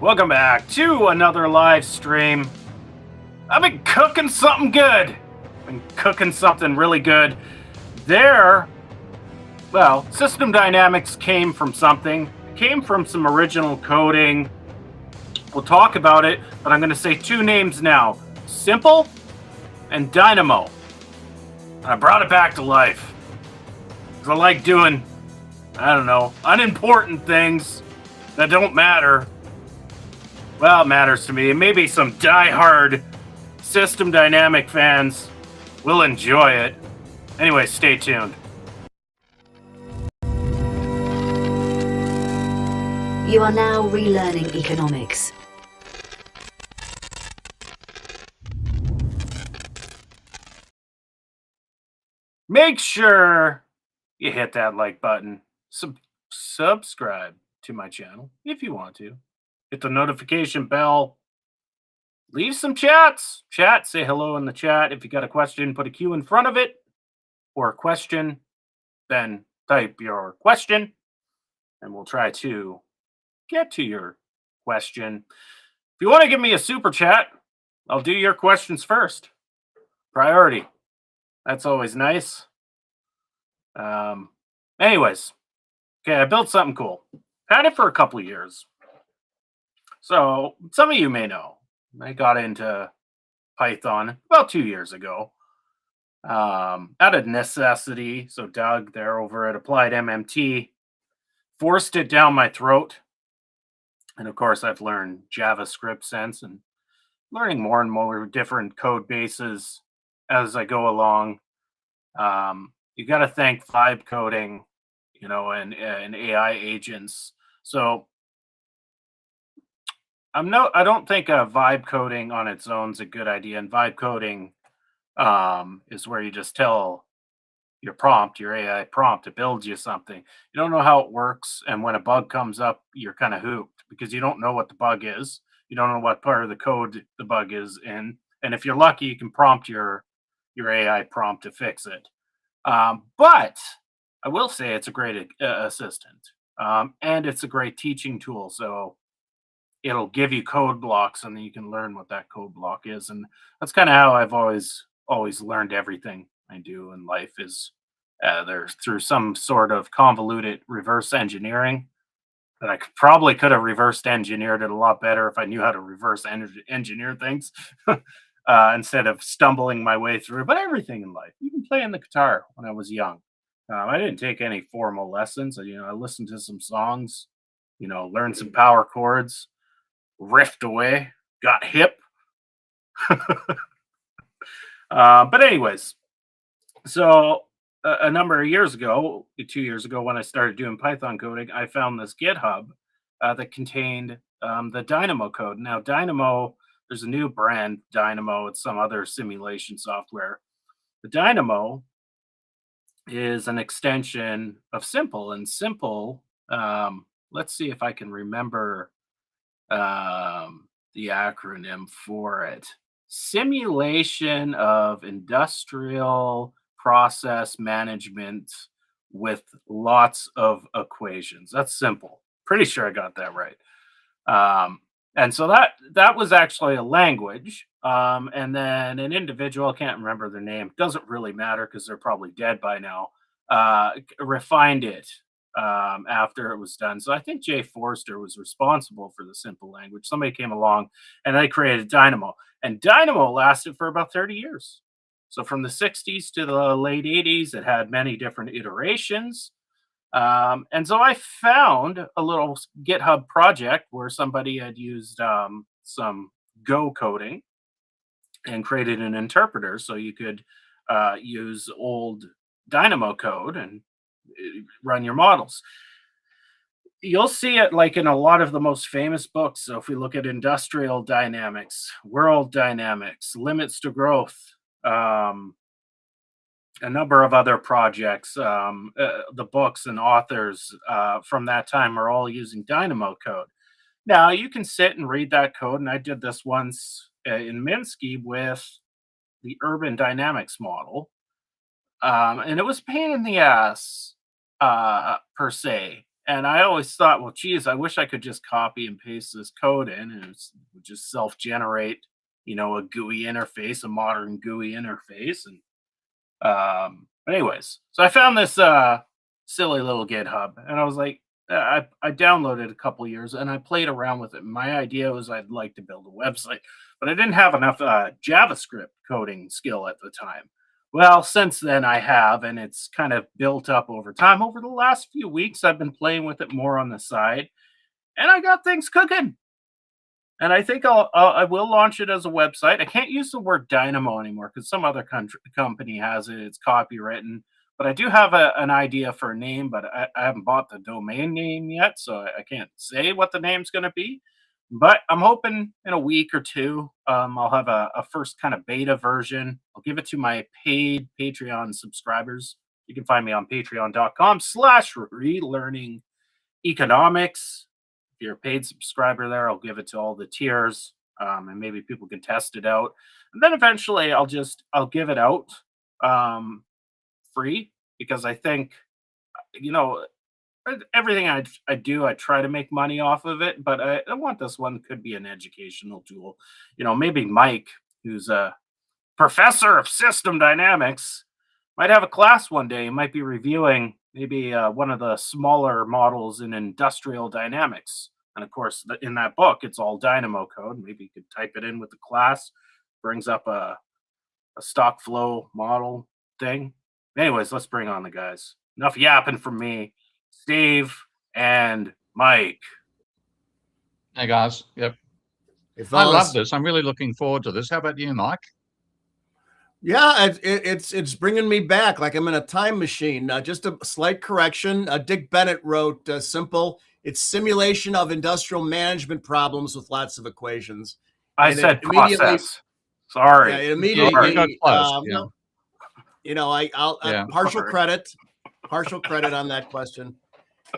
Welcome back to another live stream. I've been cooking something good. Been cooking something really good. System dynamics came from something. It came from some original coding. We'll talk about it, but I'm going to say two names now. S.I.M.P.L.E and Dynamo. And I brought it back to life. Because I like doing, unimportant things that don't matter. Well, it matters to me. Maybe some die-hard system dynamic fans will enjoy it. Anyway, stay tuned. You are now relearning economics. Make sure you hit that like button. Subscribe to my channel if you want to. Hit the notification bell. Leave some chats. Say hello in the chat. If you got a question, put a Q in front of it. Or a question, then type your question. And we'll try to get to your question. If you want to give me a super chat, I'll do your questions first. Priority. That's always nice. Anyways. Okay, I built something cool. Had it for a couple of years. So, some of you may know, I got into Python about 2 years ago. Out of necessity. So Doug there over at Applied MMT forced it down my throat. And of course, I've learned JavaScript since and learning more and more different code bases as I go along. You got to thank vibe coding, and AI agents. So I don't think vibe coding on its own is a good idea. And vibe coding is where you just tell your AI prompt, to build you something. You don't know how it works, and when a bug comes up, you're kind of hooped because you don't know what the bug is. You don't know what part of the code the bug is in, and if you're lucky, you can prompt your AI prompt to fix it. But I will say it's a great assistant, and it's a great teaching tool. So it'll give you code blocks, and then you can learn what that code block is, and that's kind of how I've always learned everything I do in life is there's through some sort of convoluted reverse engineering that I probably could have reverse engineered it a lot better if I knew how to reverse engineer things instead of stumbling my way through. But everything in life, even playing the guitar when I was young, I didn't take any formal lessons. I listened to some songs, learned some power chords, riffed away, got hip. But anyways, so a number of years ago, 2 years ago, when I started doing Python coding, I found this GitHub that contained the Dynamo code. Now, Dynamo, there's a new brand, Dynamo. It's some other simulation software. The Dynamo is an extension of S.I.M.P.L.E. And S.I.M.P.L.E, let's see if I can remember the acronym for it. Simulation of industrial process management with lots of equations. That's simple. Pretty sure I got that right. And so that was actually a language. And then an individual, can't remember their name, doesn't really matter because they're probably dead by now, refined it after it was done. So I think Jay Forster was responsible for the S.I.M.P.L.E language. Somebody came along and they created Dynamo. And Dynamo lasted for about 30 years. So from the 60s to the late 80s, it had many different iterations. And so I found a little GitHub project where somebody had used some Go coding and created an interpreter so you could use old Dynamo code and run your models. You'll see it like in a lot of the most famous books. So if we look at industrial dynamics, world dynamics, limits to growth, a number of other projects, the books and authors from that time are all using Dynamo code. Now you can sit and read that code, and I did this once in Minsky with the urban dynamics model, and it was a pain in the ass per se. And I always thought, well, geez, I wish I could just copy and paste this code in and it would just self-generate, a GUI interface, a modern GUI interface. And but anyways, so I found this silly little GitHub, and I was like, I downloaded a couple years and I played around with it. My idea was I'd like to build a website, but I didn't have enough JavaScript coding skill at the time. Well, since then I have, and it's kind of built up over time. Over the last few weeks, I've been playing with it more on the side, and I got things cooking. And I think I will launch it as a website. I can't use the word Dynamo anymore because some other company has it. It's copywritten, but I do have an idea for a name, but I haven't bought the domain name yet, so I can't say what the name's going to be. But I'm hoping in a week or two, I'll have a first kind of beta version. I'll give it to my paid Patreon subscribers. You can find me on patreon.com/relearning economics. If you're a paid subscriber there, I'll give it to all the tiers, and maybe people can test it out. And then eventually, I'll give it out free because I think everything I do, I try to make money off of it. But I want this one could be an educational tool. Maybe Mike, who's a professor of system dynamics, might have a class one day. He might be reviewing maybe one of the smaller models in industrial dynamics. And of course, in that book, it's all Dynamo code. Maybe you could type it in with the class, brings up a stock flow model thing. Anyways, let's bring on the guys. Enough yapping from me. Steve and Mike. Hey, guys. Yep. Hey, I love fellas. this. I'm really looking forward to this. How about you, Mike? Yeah, it's bringing me back like I'm in a time machine. Just a slight correction. Dick Bennett wrote S.I.M.P.L.E. It's simulation of industrial management problems with lots of equations. I And said it immediately- process. Sorry. Yeah, it immediately. You got close. I'll Yeah. partial credit on that question.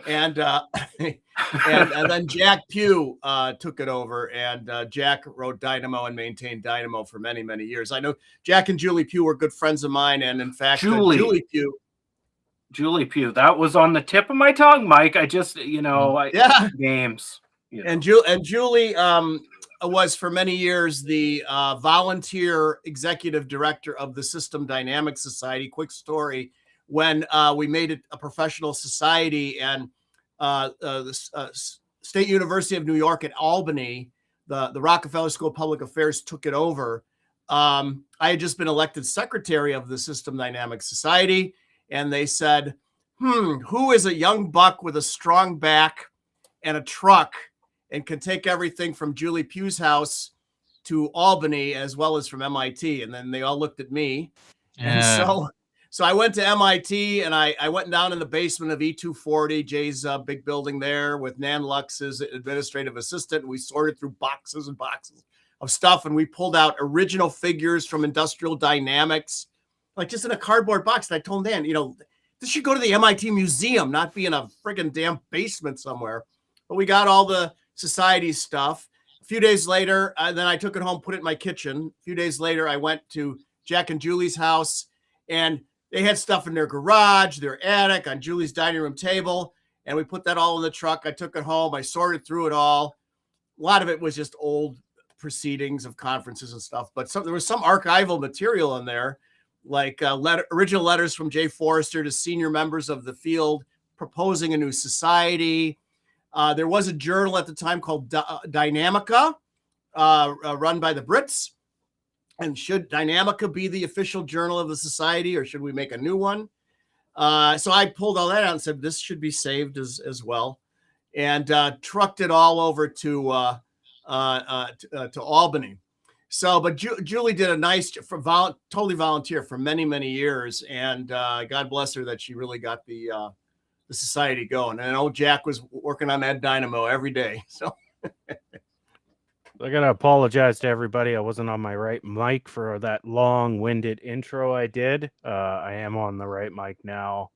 And and then Jack Pugh took it over, and Jack wrote Dynamo and maintained Dynamo for many, many years. I know Jack and Julie Pugh were good friends of mine, and in fact, Julie Pugh, that was on the tip of my tongue, Mike. I just, names. And Julie was for many years the volunteer executive director of the System Dynamics Society. Quick story. When we made it a professional society, and the State University of New York at Albany, the Rockefeller School of Public Affairs took it over. I had just been elected secretary of the System Dynamics Society, and they said, who is a young buck with a strong back and a truck and can take everything from Julie Pugh's house to Albany as well as from MIT? And then they all looked at me. Yeah. And so I went to MIT, and I went down in the basement of E240, Jay's big building there, with Nan Lux as administrative assistant. And we sorted through boxes and boxes of stuff, and we pulled out original figures from industrial dynamics, like just in a cardboard box. And I told Nan, this should go to the MIT museum, not be in a friggin' damn basement somewhere. But we got all the society stuff. A few days later, then I took it home, put it in my kitchen. A few days later, I went to Jack and Julie's house, and they had stuff in their garage, their attic, on Julie's dining room table, and we put that all in the truck. I took it home. I sorted through it all. A lot of it was just old proceedings of conferences and stuff, but there was some archival material in there, like original letters from Jay Forrester to senior members of the field proposing a new society. There was a journal at the time called Dynamica, run by the Brits. And should Dynamica be the official journal of the society, or should we make a new one? So I pulled all that out and said, this should be saved as well, and trucked it all over to Albany. So, but Julie did a nice, totally volunteer for many, many years. And God bless her that she really got the society going. And I know Jack was working on that Dynamo every day. So I gotta apologize to everybody. I wasn't on my right mic for that long-winded intro I did. I am on the right mic now.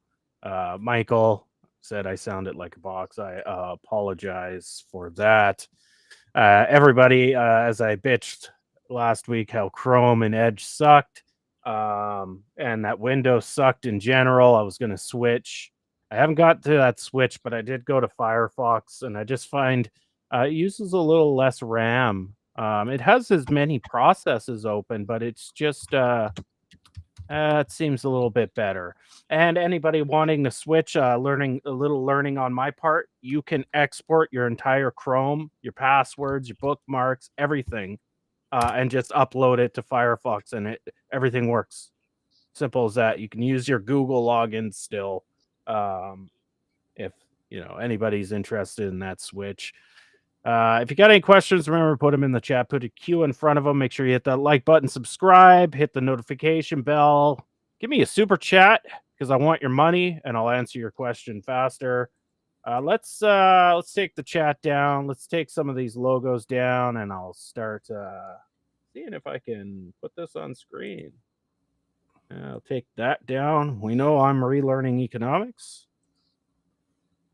Michael said I sounded like a box. I apologize for that. Everybody, as I bitched last week how Chrome and Edge sucked, and that Windows sucked in general, I was going to switch I haven't got to that switch, but I did go to Firefox, and I just find it uses a little less RAM. It has as many processes open, but it's just it seems a little bit better. And anybody wanting to switch, learning on my part, you can export your entire Chrome, your passwords, your bookmarks, everything, and just upload it to Firefox, and everything works. Simple as that. You can use your Google login still, if anybody's interested in that switch. If you got any questions, remember, put them in the chat. Put a Q in front of them. Make sure you hit that like button, subscribe, hit the notification bell. Give me a super chat because I want your money, and I'll answer your question faster. Let's take the chat down. Let's take some of these logos down, and I'll start seeing if I can put this on screen. I'll take that down. We know I'm relearning economics.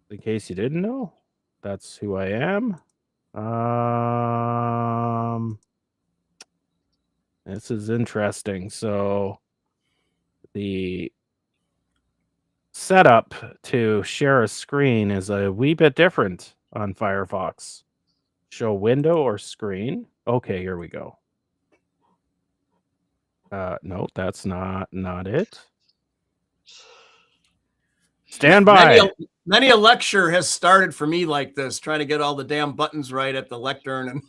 In case you didn't know, that's who I am. This is interesting. So the setup to share a screen is a wee bit different on Firefox. Show window or screen. Okay, here we go. No, that's not it. Stand by. Many a lecture has started for me like this, trying to get all the damn buttons right at the lectern, and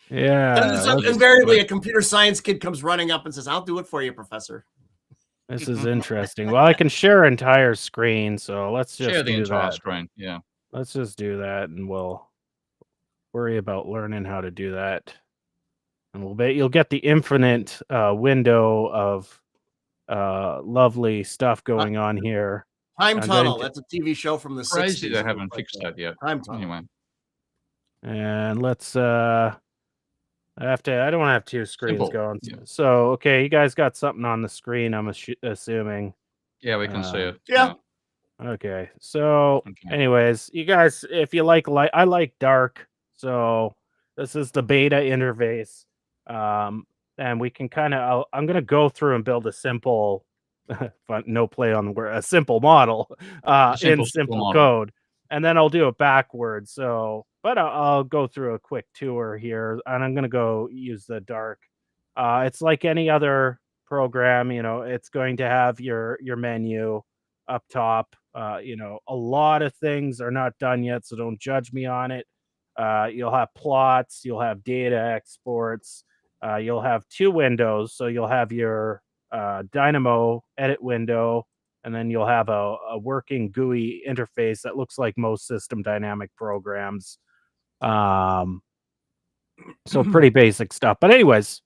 yeah, invariably a computer science kid comes running up and says, "I'll do it for you, professor." This is interesting. Well, I can share entire screen, so let's just Share the do entire that. screen. Yeah. Let's just do that, and we'll worry about learning how to do that in a little bit. You'll get the infinite window of lovely stuff going on here. Time Tunnel. That's a TV show from the 60s. Crazy they haven't fixed that yet. Time Tunnel. Anyway. And let's I don't have two screens going. Yeah. So, okay, you guys got something on the screen, I'm assuming. Yeah, we can see it. Yeah. Okay. So, anyways, you guys, if you like light, I like dark. So, this is the beta interface. And we can kind of, I'm going to go through and build a simple, no play on the word, a simple model in simple code. And then I'll do it backwards. So, but I'll go through a quick tour here, and I'm going to go use the dark. It's like any other program, it's going to have your menu up top. A lot of things are not done yet, so don't judge me on it. You'll have plots, you'll have data exports, you'll have two windows. So you'll have your Dynamo edit window, and then you'll have a working GUI interface that looks like most system dynamic programs. So pretty basic stuff. But anyways,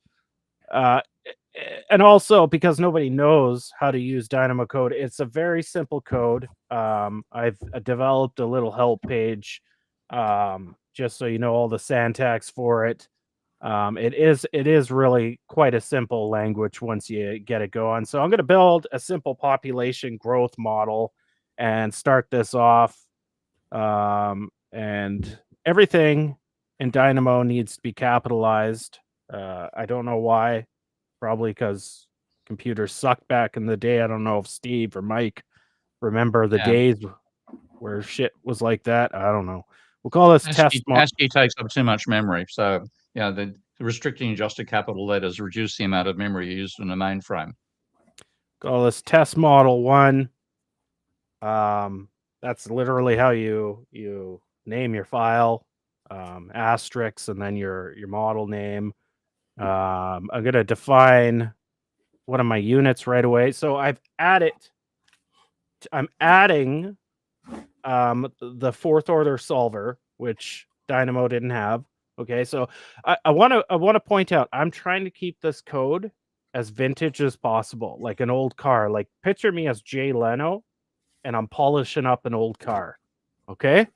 and also because nobody knows how to use Dynamo code, it's a very simple code. I've developed a little help page just so you know all the syntax for it. It is really quite a simple language once you get it going. So I'm going to build a simple population growth model and start this off. And everything in Dynamo needs to be capitalized. I don't know why. Probably because computers sucked back in the day. I don't know if Steve or Mike remember the days where shit was like that. I don't know. We'll call this test model. ASCII takes up too much memory. So, the restricting adjusted capital letters reduce the amount of memory used in the mainframe. Call this test model 1. That's literally how you name your file, asterisks, and then your model name. I'm going to define one of my units right away. So I'm adding the fourth order solver, which Dynamo didn't have. Okay, so I want to point out, I'm trying to keep this code as vintage as possible, like an old car. Like picture me as Jay Leno, and I'm polishing up an old car. Okay.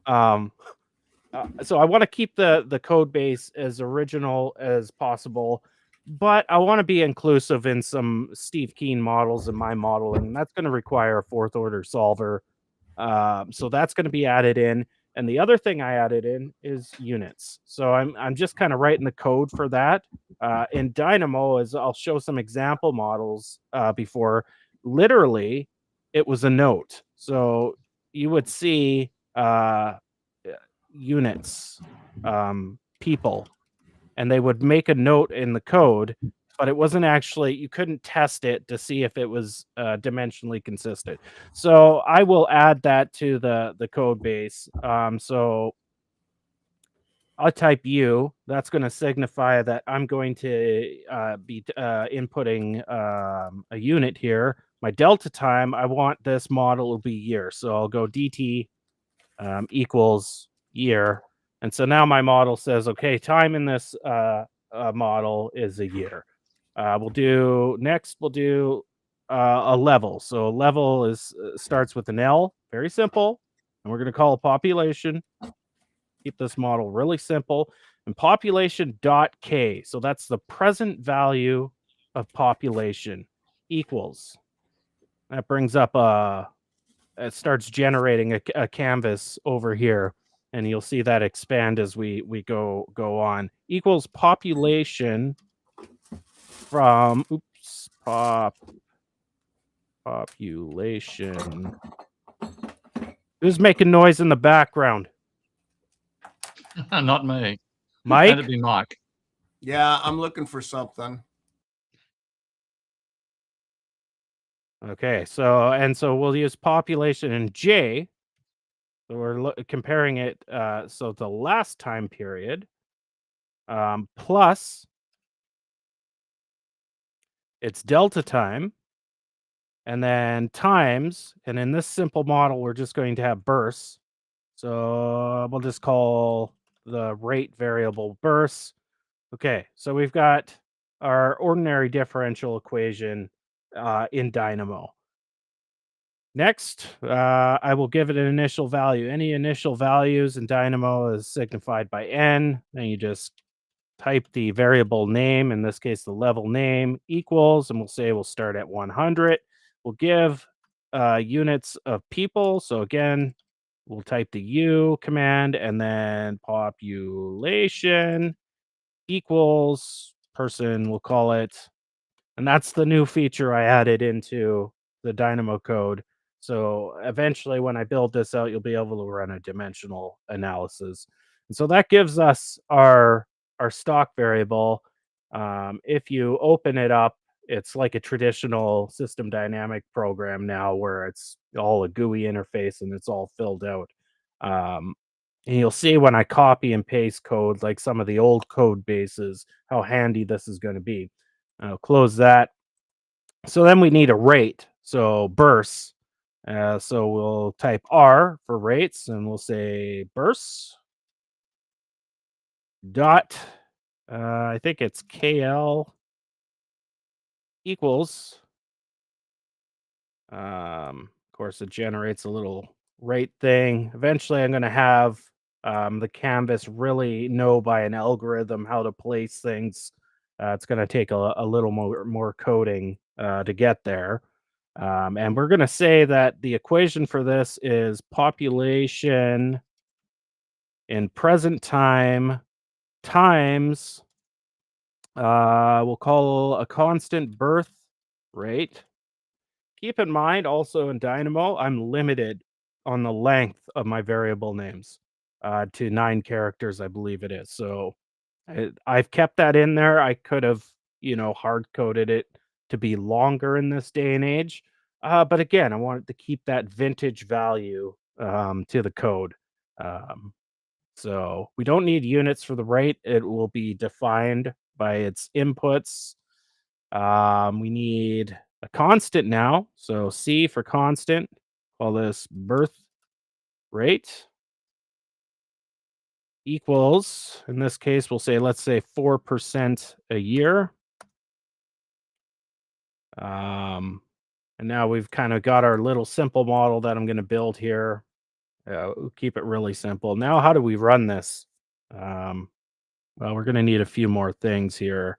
So I want to keep the code base as original as possible, but I want to be inclusive in some Steve Keen models in my modeling, and that's going to require a fourth order solver. So that's going to be added in. And the other thing I added in is units. So I'm just kind of writing the code for that. In Dynamo, as I'll show some example models before, literally it was a note. So you would see units, people, and they would make a note in the code, but it wasn't actually, you couldn't test it to see if it was dimensionally consistent. So I will add that to the code base. So I'll type U. That's going to signify that I'm going to be inputting a unit here. My delta time, I want this model to be year. So I'll go DT equals year. And so now my model says, okay, time in this model is a year. We'll do a level. So a level is starts with an L, very simple. And we're going to call it population. Keep this model really simple. And population dot K. So that's the present value of population equals. That brings up it starts generating a canvas over here, and you'll see that expand as we go on. Equals population from population. Who's making noise in the background? Not me. Mike? That'd be Mike. Yeah, I'm looking for something. Okay, so we'll use population in J. So we're comparing it. So the last time period plus its delta time, and then times. And in this simple model, we're just going to have bursts. So we'll just call the rate variable bursts. Okay, so we've got our ordinary differential equation in Dynamo. Next, I will give it an initial value. Any initial values in Dynamo is signified by n. Then you just type the variable name, in this case, the level name, equals, and we'll say we'll start at 100. We'll give units of people. So again, we'll type the U command and then population equals person, we'll call it. And that's the new feature I added into the Dynamo code. So eventually, when I build this out, you'll be able to run a dimensional analysis. And so that gives us our stock variable. If you open it up, it's like a traditional system dynamic program now, where it's all a GUI interface and it's all filled out. And you'll see when I copy and paste code, like some of the old code bases, how handy this is going to be. I'll close that. So then we need a rate. So bursts. So we'll type R for rates, and we'll say bursts dot. I think it's KL equals. Of course, it generates a little rate thing. Eventually, I'm going to have the canvas really know by an algorithm how to place things. It's going to take a little more coding to get there. And we're going to say that the equation for this is population in present time times, we'll call a constant birth rate. Keep in mind also in Dynamo, I'm limited on the length of my variable names to 9 characters, I believe it is. So I've kept that in there. I could have, hard coded it to be longer in this day and age. But again, I wanted to keep that vintage value to the code. So we don't need units for the rate. It will be defined by its inputs. We need a constant now. So C for constant. Call this birth rate equals, in this case, we'll say, let's say 4% a year. And now we've kind of got our little simple model that I'm going to build here. We'll keep it really simple. Now, how do we run this? Well, we're going to need a few more things here.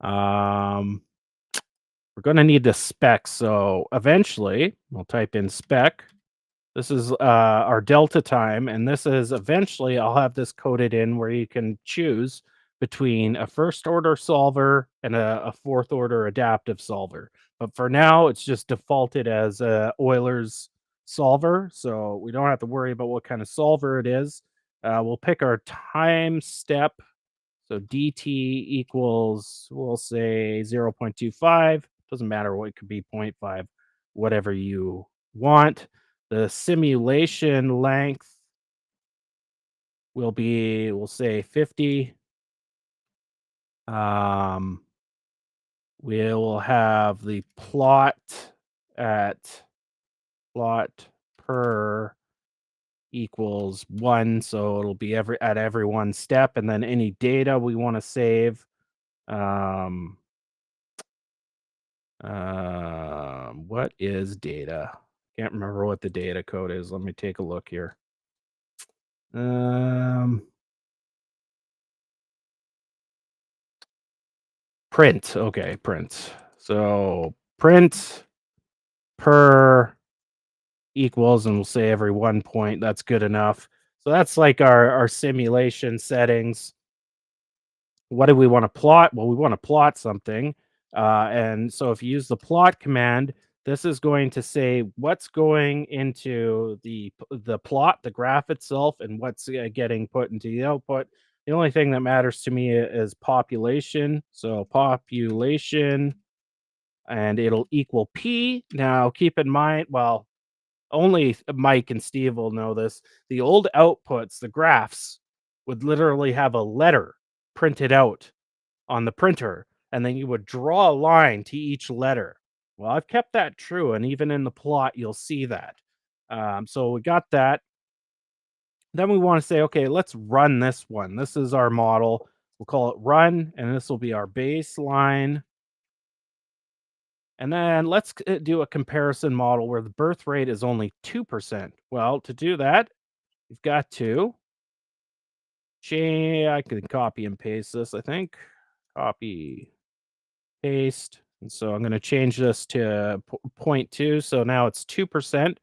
We're going to need the spec. So eventually, we'll type in spec. This is our delta time, and this is eventually, I'll have this coded in where you can choose between a first order solver and a fourth order adaptive solver. But for now, it's just defaulted as Euler's solver, so we don't have to worry about what kind of solver it is. We'll pick our time step. So dt equals, we'll say 0.25. Doesn't matter what, it could be 0.5, whatever you want. The simulation length will be, we'll say 50. We'll have the plot at plot per equals 1, so it'll be at every one step, and then any data we want to save. What is data? Can't remember what the data code is. Let me take a look here. Print. Okay, print. So print per equals, and we'll say every 1 point. That's good enough. So that's like our simulation settings. What do we want to plot? Well, we want to plot something. And so if you use the plot command, this is going to say what's going into the plot, the graph itself, and what's getting put into the output. The only thing that matters to me is population. So population, and it'll equal P. Now, keep in mind, well, only Mike and Steve will know this. The old outputs, the graphs, would literally have a letter printed out on the printer, and then you would draw a line to each letter. Well, I've kept that true, and even in the plot, you'll see that. So we got that. Then we want to say, okay, let's run this one. This is our model. We'll call it run, and this will be our baseline. And then let's do a comparison model where the birth rate is only 2%. Well, to do that, you've got to change. I can copy and paste this, I think. Copy, paste. And so I'm going to change this to 0.2. So now it's 2%.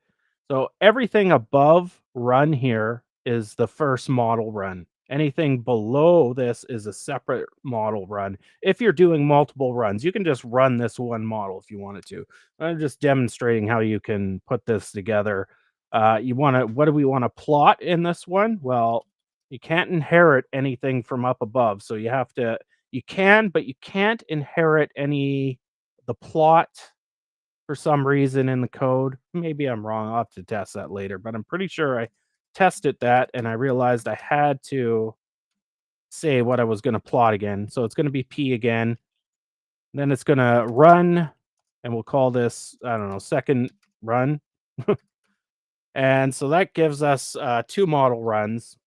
So everything above run here is the first model run. Anything below this is a separate model run. If you're doing multiple runs, you can just run this one model if you wanted to. I'm just demonstrating how you can put this together. What do we want to plot in this one? Well, you can't inherit anything from up above. So you have to, you can, but you can't inherit the plot for some reason in the code. Maybe I'm wrong. I'll have to test that later, but I'm pretty sure I tested that and I realized I had to say what I was going to plot again. So it's going to be P again. Then it's going to run, and we'll call this, I don't know, second run. And so that gives us 2 model runs.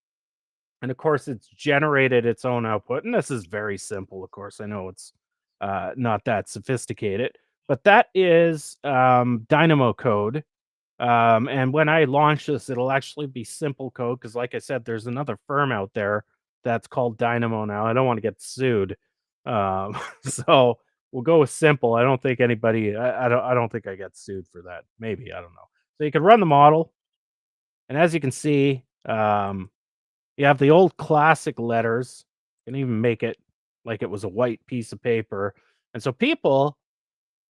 And of course, it's generated its own output. And this is very simple, of course. I know it's not that sophisticated, but that is Dynamo code. And when I launch this, it'll actually be simple code because, like I said, there's another firm out there that's called Dynamo now. I don't want to get sued, so we'll go with simple. I don't think anybody. I don't think I get sued for that. Maybe, I don't know. So you can run the model, and as you can see, you have the old classic letters. You can even make it like it was a white piece of paper, and so people,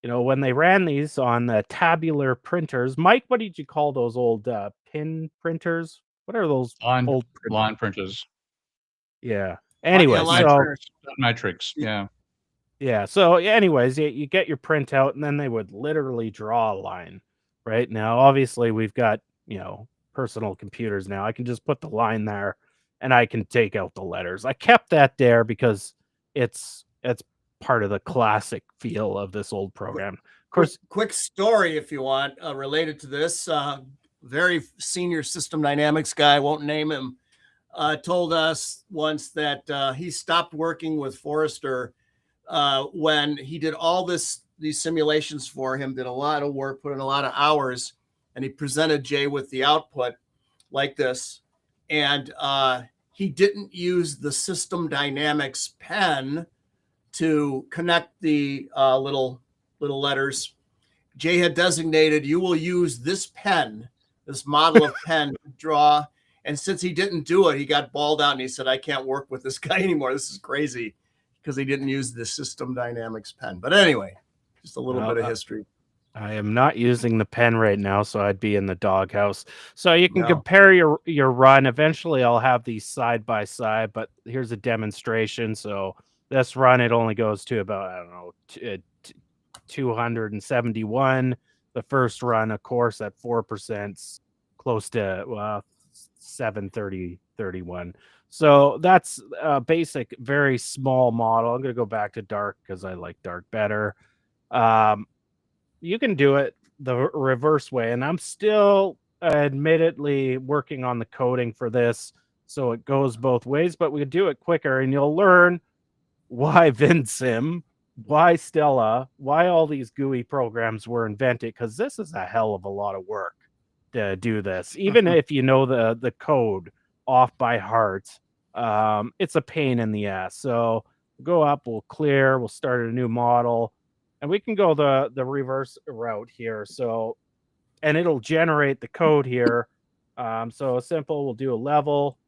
when they ran these on the tabular printers, Mike, what did you call those old pin printers? What are those old printers? Line printers? Yeah. Anyway, matrix. Yeah. Yeah. So, anyways, you get your printout, and then they would literally draw a line. Right now, obviously, we've got personal computers now. I can just put the line there, and I can take out the letters. I kept that there because it's part of the classic feel of this old program. Of course, quick story if you want related to this. Very senior system dynamics guy, won't name him, told us once that he stopped working with Forrester when he did all these simulations for him, did a lot of work, put in a lot of hours, and he presented Jay with the output like this. And he didn't use the system dynamics pen to connect the little letters. Jay had designated, you will use this pen, this model of pen to draw. And since he didn't do it, he got balled out and he said, I can't work with this guy anymore. This is crazy, because he didn't use the system dynamics pen. But anyway, Just a little bit of history. I am not using the pen right now, so I'd be in the doghouse. So you can Yeah. compare your run. Eventually, I'll have these side by side, but here's a demonstration. So this run, it only goes to about, I don't know, 271. The first run, of course, at 4%, close to 730.31. So that's a basic, very small model. I'm going to go back to dark because I like dark better. You can do it the reverse way, and I'm still admittedly working on the coding for this, so it goes both ways, but we can do it quicker, and you'll learn why VinSim, why Stella, why all these GUI programs were invented, because this is a hell of a lot of work to do this. Even if you know the code off by heart, it's a pain in the ass. So go up, we'll clear, we'll start a new model, and we can go the reverse route here. So, and it'll generate the code here. So simple, we'll do a level,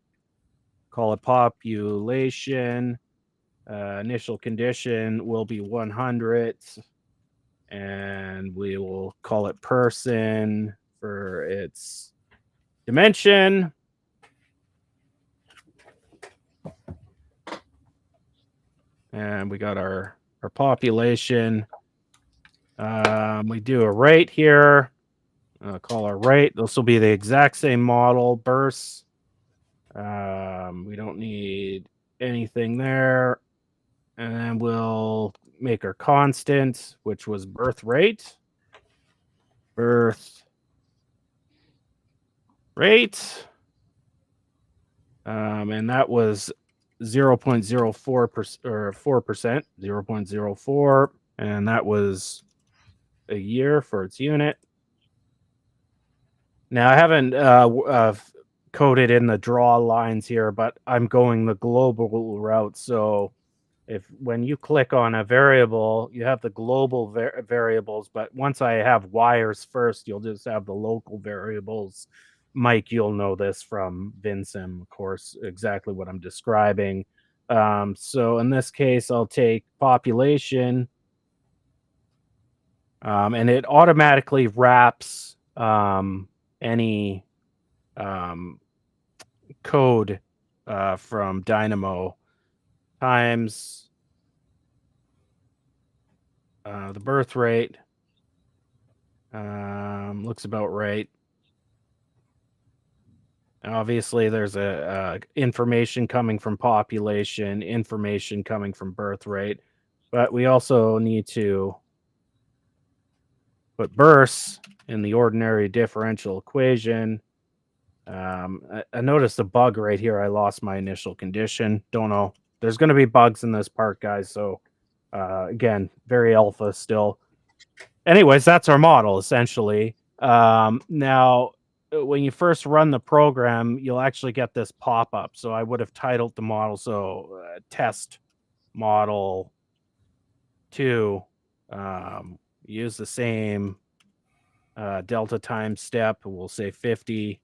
call it population. Initial condition will be 100, and we will call it person for its dimension. And we got our population. We do a rate here. Call our rate. This will be the exact same model, bursts. We don't need anything there. And then we'll make our constant, which was birth rate. Birth rate. And that was 0.04% or 4%, 0.04. And that was a year for its unit. Now I haven't coded in the draw lines here, but I'm going the global route. So if when you click on a variable, you have the global variables, but once I have wires first, you'll just have the local variables. Mike, you'll know this from VinSim, of course, exactly what I'm describing. So in this case, I'll take population, and it automatically wraps any code from Dynamo times the birth rate. Looks about right. Obviously, there's a information coming from population, information coming from birth rate, but we also need to put bursts in the ordinary differential equation. I noticed a bug right here. I lost my initial condition. Don't know. There's going to be bugs in this part, guys. So again, very alpha still. Anyways, that's our model essentially. Now, when you first run the program, you'll actually get this pop-up. So I would have titled the model test model 2. Use the same delta time step. We'll say 50.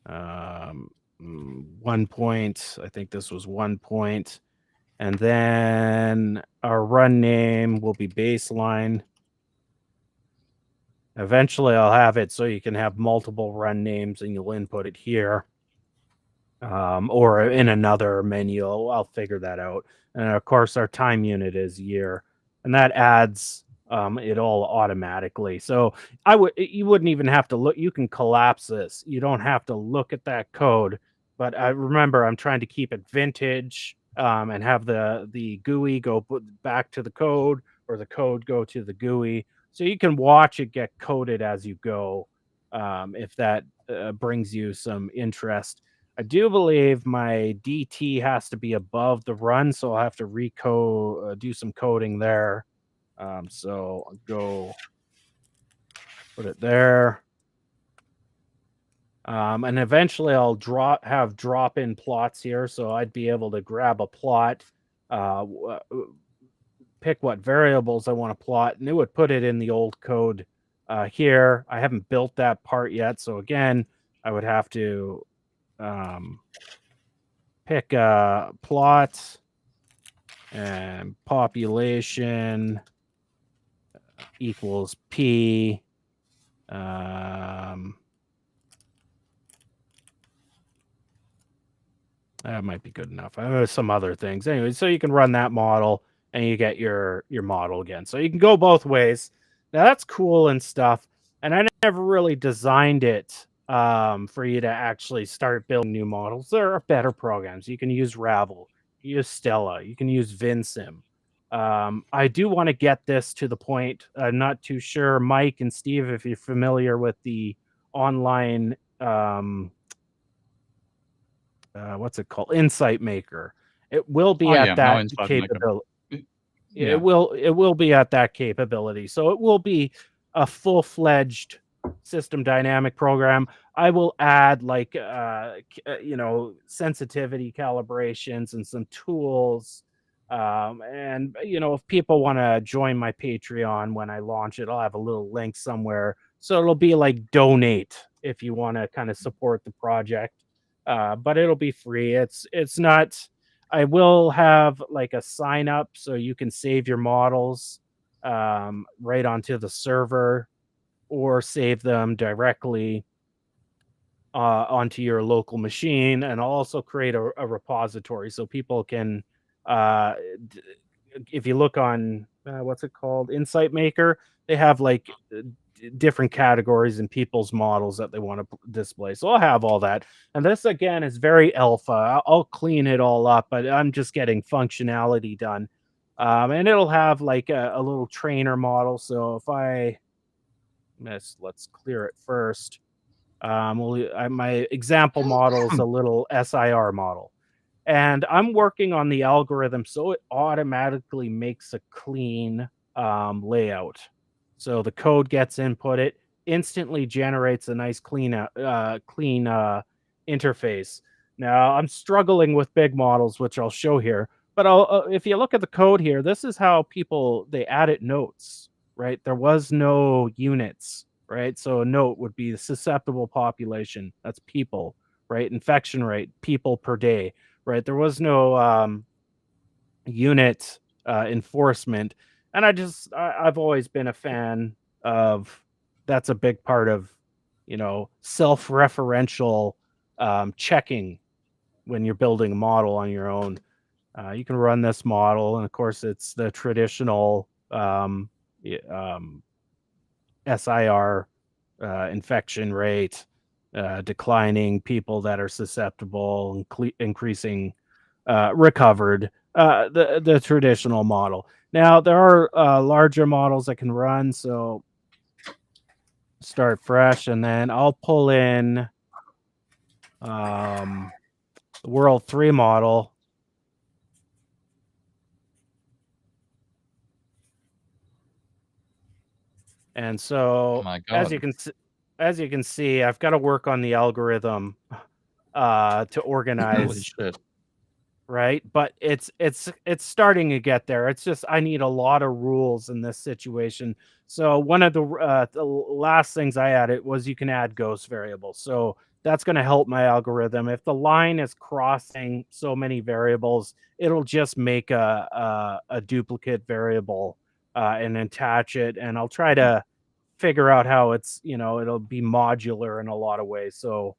1 point. I think this was 1 point. And then our run name will be baseline. Eventually, I'll have it so you can have multiple run names and you'll input it here. Or in another menu. I'll figure that out. And of course, our time unit is year. And that adds it all automatically. So you wouldn't even have to look. You can collapse this. You don't have to look at that code. But I remember I'm trying to keep it vintage and have the GUI go back to the code or the code go to the GUI. So you can watch it get coded as you go if that brings you some interest. I do believe my DT has to be above the run, so I'll have to do some coding there. So I'll go put it there. And eventually I'll have drop-in plots here, so I'd be able to grab a plot, pick what variables I want to plot, and it would put it in the old code here. I haven't built that part yet, so again, I would have to pick a plot and population equals P. That might be good enough. Some other things. Anyway, so you can run that model and you get your model again. So you can go both ways. Now that's cool and stuff. And I never really designed it for you to actually start building new models. There are better programs. You can use Ravel, you can use Stella, you can use VinSim. I do want to get this to the point. I'm not too sure, Mike and Steve, if you're familiar with the online what's it called? Insight Maker. It will be Oh, at yeah. No, that inside maker. capability. Yeah. It will be at that capability. So it will be a full-fledged system dynamic program. I will add like sensitivity calibrations and some tools. And if people want to join my Patreon when I launch it, I'll have a little link somewhere. So it'll be like donate if you want to kind of support the project. But it'll be free. It's not. I will have like a sign up so you can save your models right onto the server or save them directly onto your local machine. And I'll also create a repository so people can, if you look on what's it called, Insight Maker, they have like different categories in people's models that they want to display. So I'll have all that. And this again is very alpha. I'll clean it all up, but I'm just getting functionality done. And it'll have like a little trainer model. So if let's clear it first. My example model is a little SIR model. And I'm working on the algorithm so it automatically makes a clean layout. So the code gets inputted, instantly generates a nice clean interface. Now I'm struggling with big models, which I'll show here. But if you look at the code here, this is how they added notes, right? There was no units, right? So a note would be the susceptible population. That's people, right? Infection rate, people per day, right? There was no unit enforcement. And I've always been a fan of that's a big part of, self-referential checking when you're building a model on your own. You can run this model, and of course, it's the traditional SIR infection rate, declining people that are susceptible, increasing recovered, the traditional model. Now, there are larger models that can run, so start fresh, and then I'll pull in the World 3 model. And so, My as God. you can see, I've got to work on the algorithm to Holy organize, shit. right? But it's starting to get there. It's just I need a lot of rules in this situation. So one of the last things I added was you can add ghost variables. So that's going to help my algorithm. If the line is crossing so many variables, it'll just make a duplicate variable and attach it. And I'll try to figure out how it'll be modular in a lot of ways. So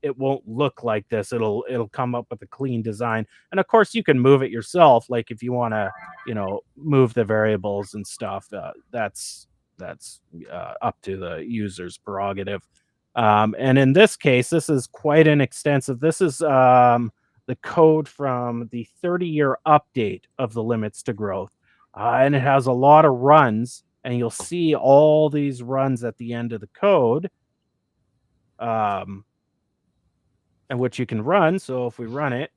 it won't look like this. It'll come up with a clean design. And of course you can move it yourself. Like if you want to, move the variables and stuff, that's up to the user's prerogative. And in this case, this is quite an extensive, this is the code from the 30-year update of the limits to growth. And it has a lot of runs, and you'll see all these runs at the end of the code, and which you can run. So if we run it,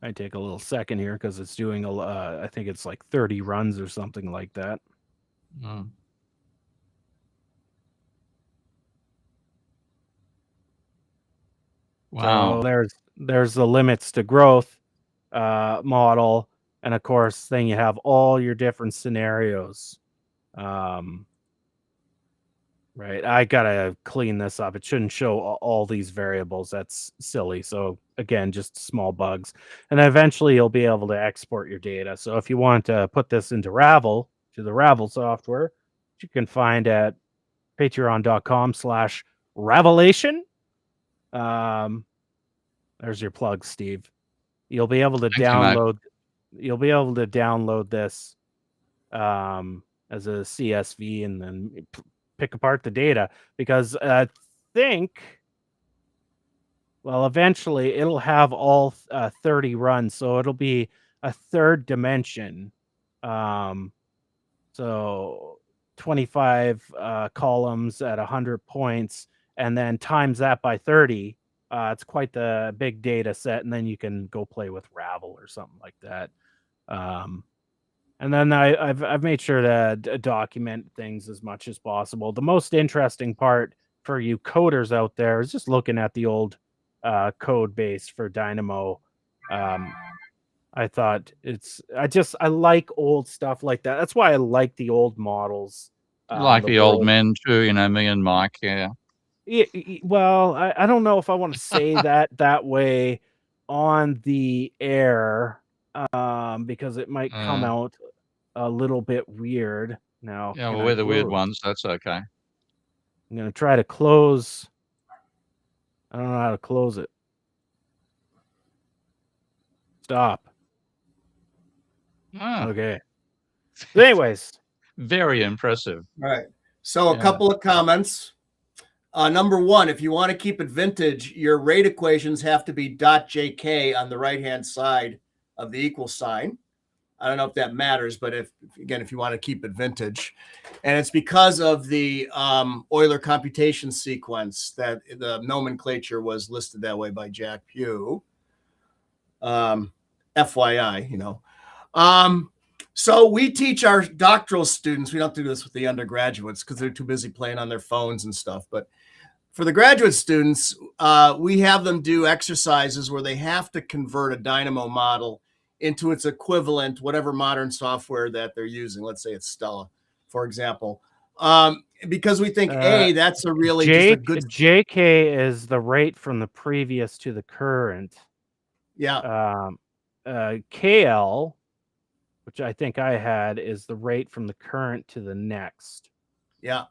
I take a little second here because it's doing I think it's like 30 runs or something like that. Mm. Wow. So there's the limits to growth model, and of course, then you have all your different scenarios. Right. I gotta clean this up. It shouldn't show all these variables. That's silly. So again, just small bugs. And eventually you'll be able to export your data. So if you want to put this into Ravel, to the Ravel software, which you can find at patreon.com/Ravelation. There's your plug, Steve. You'll be able to Thank you, mate. download this as a CSV and then pick apart the data, because I think, well, eventually it'll have all 30 runs, so it'll be a third dimension. So 25 columns at 100 points, and then times that by 30. It's quite the big data set, and then you can go play with Ravel or something like that. And then I've made sure to document things as much as possible. The most interesting part for you coders out there is just looking at the old code base for Dynamo. I thought I like old stuff like that. That's why I like the old models. Like the old men too, you know, me and Mike. Yeah. Well, I don't know if I want to say that way on the air, because it might come out a little bit weird. Now, Yeah, well, we're the weird ones. That's okay. I'm gonna try to close. I don't know how to close it. Stop. Okay. But anyways, very impressive. All right. So a couple of comments. Number one, if you want to keep it vintage, your rate equations have to be .jk on the right-hand side of the equal sign. I don't know if that matters, but if you want to keep it vintage, and it's because of the Euler computation sequence that the nomenclature was listed that way by Jack Pugh. FYI, you know. So we teach our doctoral students. We don't do this with the undergraduates because they're too busy playing on their phones and stuff. But for the graduate students, we have them do exercises where they have to convert a Dynamo model into its equivalent, whatever modern software that they're using. Let's say it's S.I.M.P.L.E, for example. Because we think, that's a really just a good... JK is the rate from the previous to the current. Yeah. KL, which I think I had, is the rate from the current to the next. Yeah.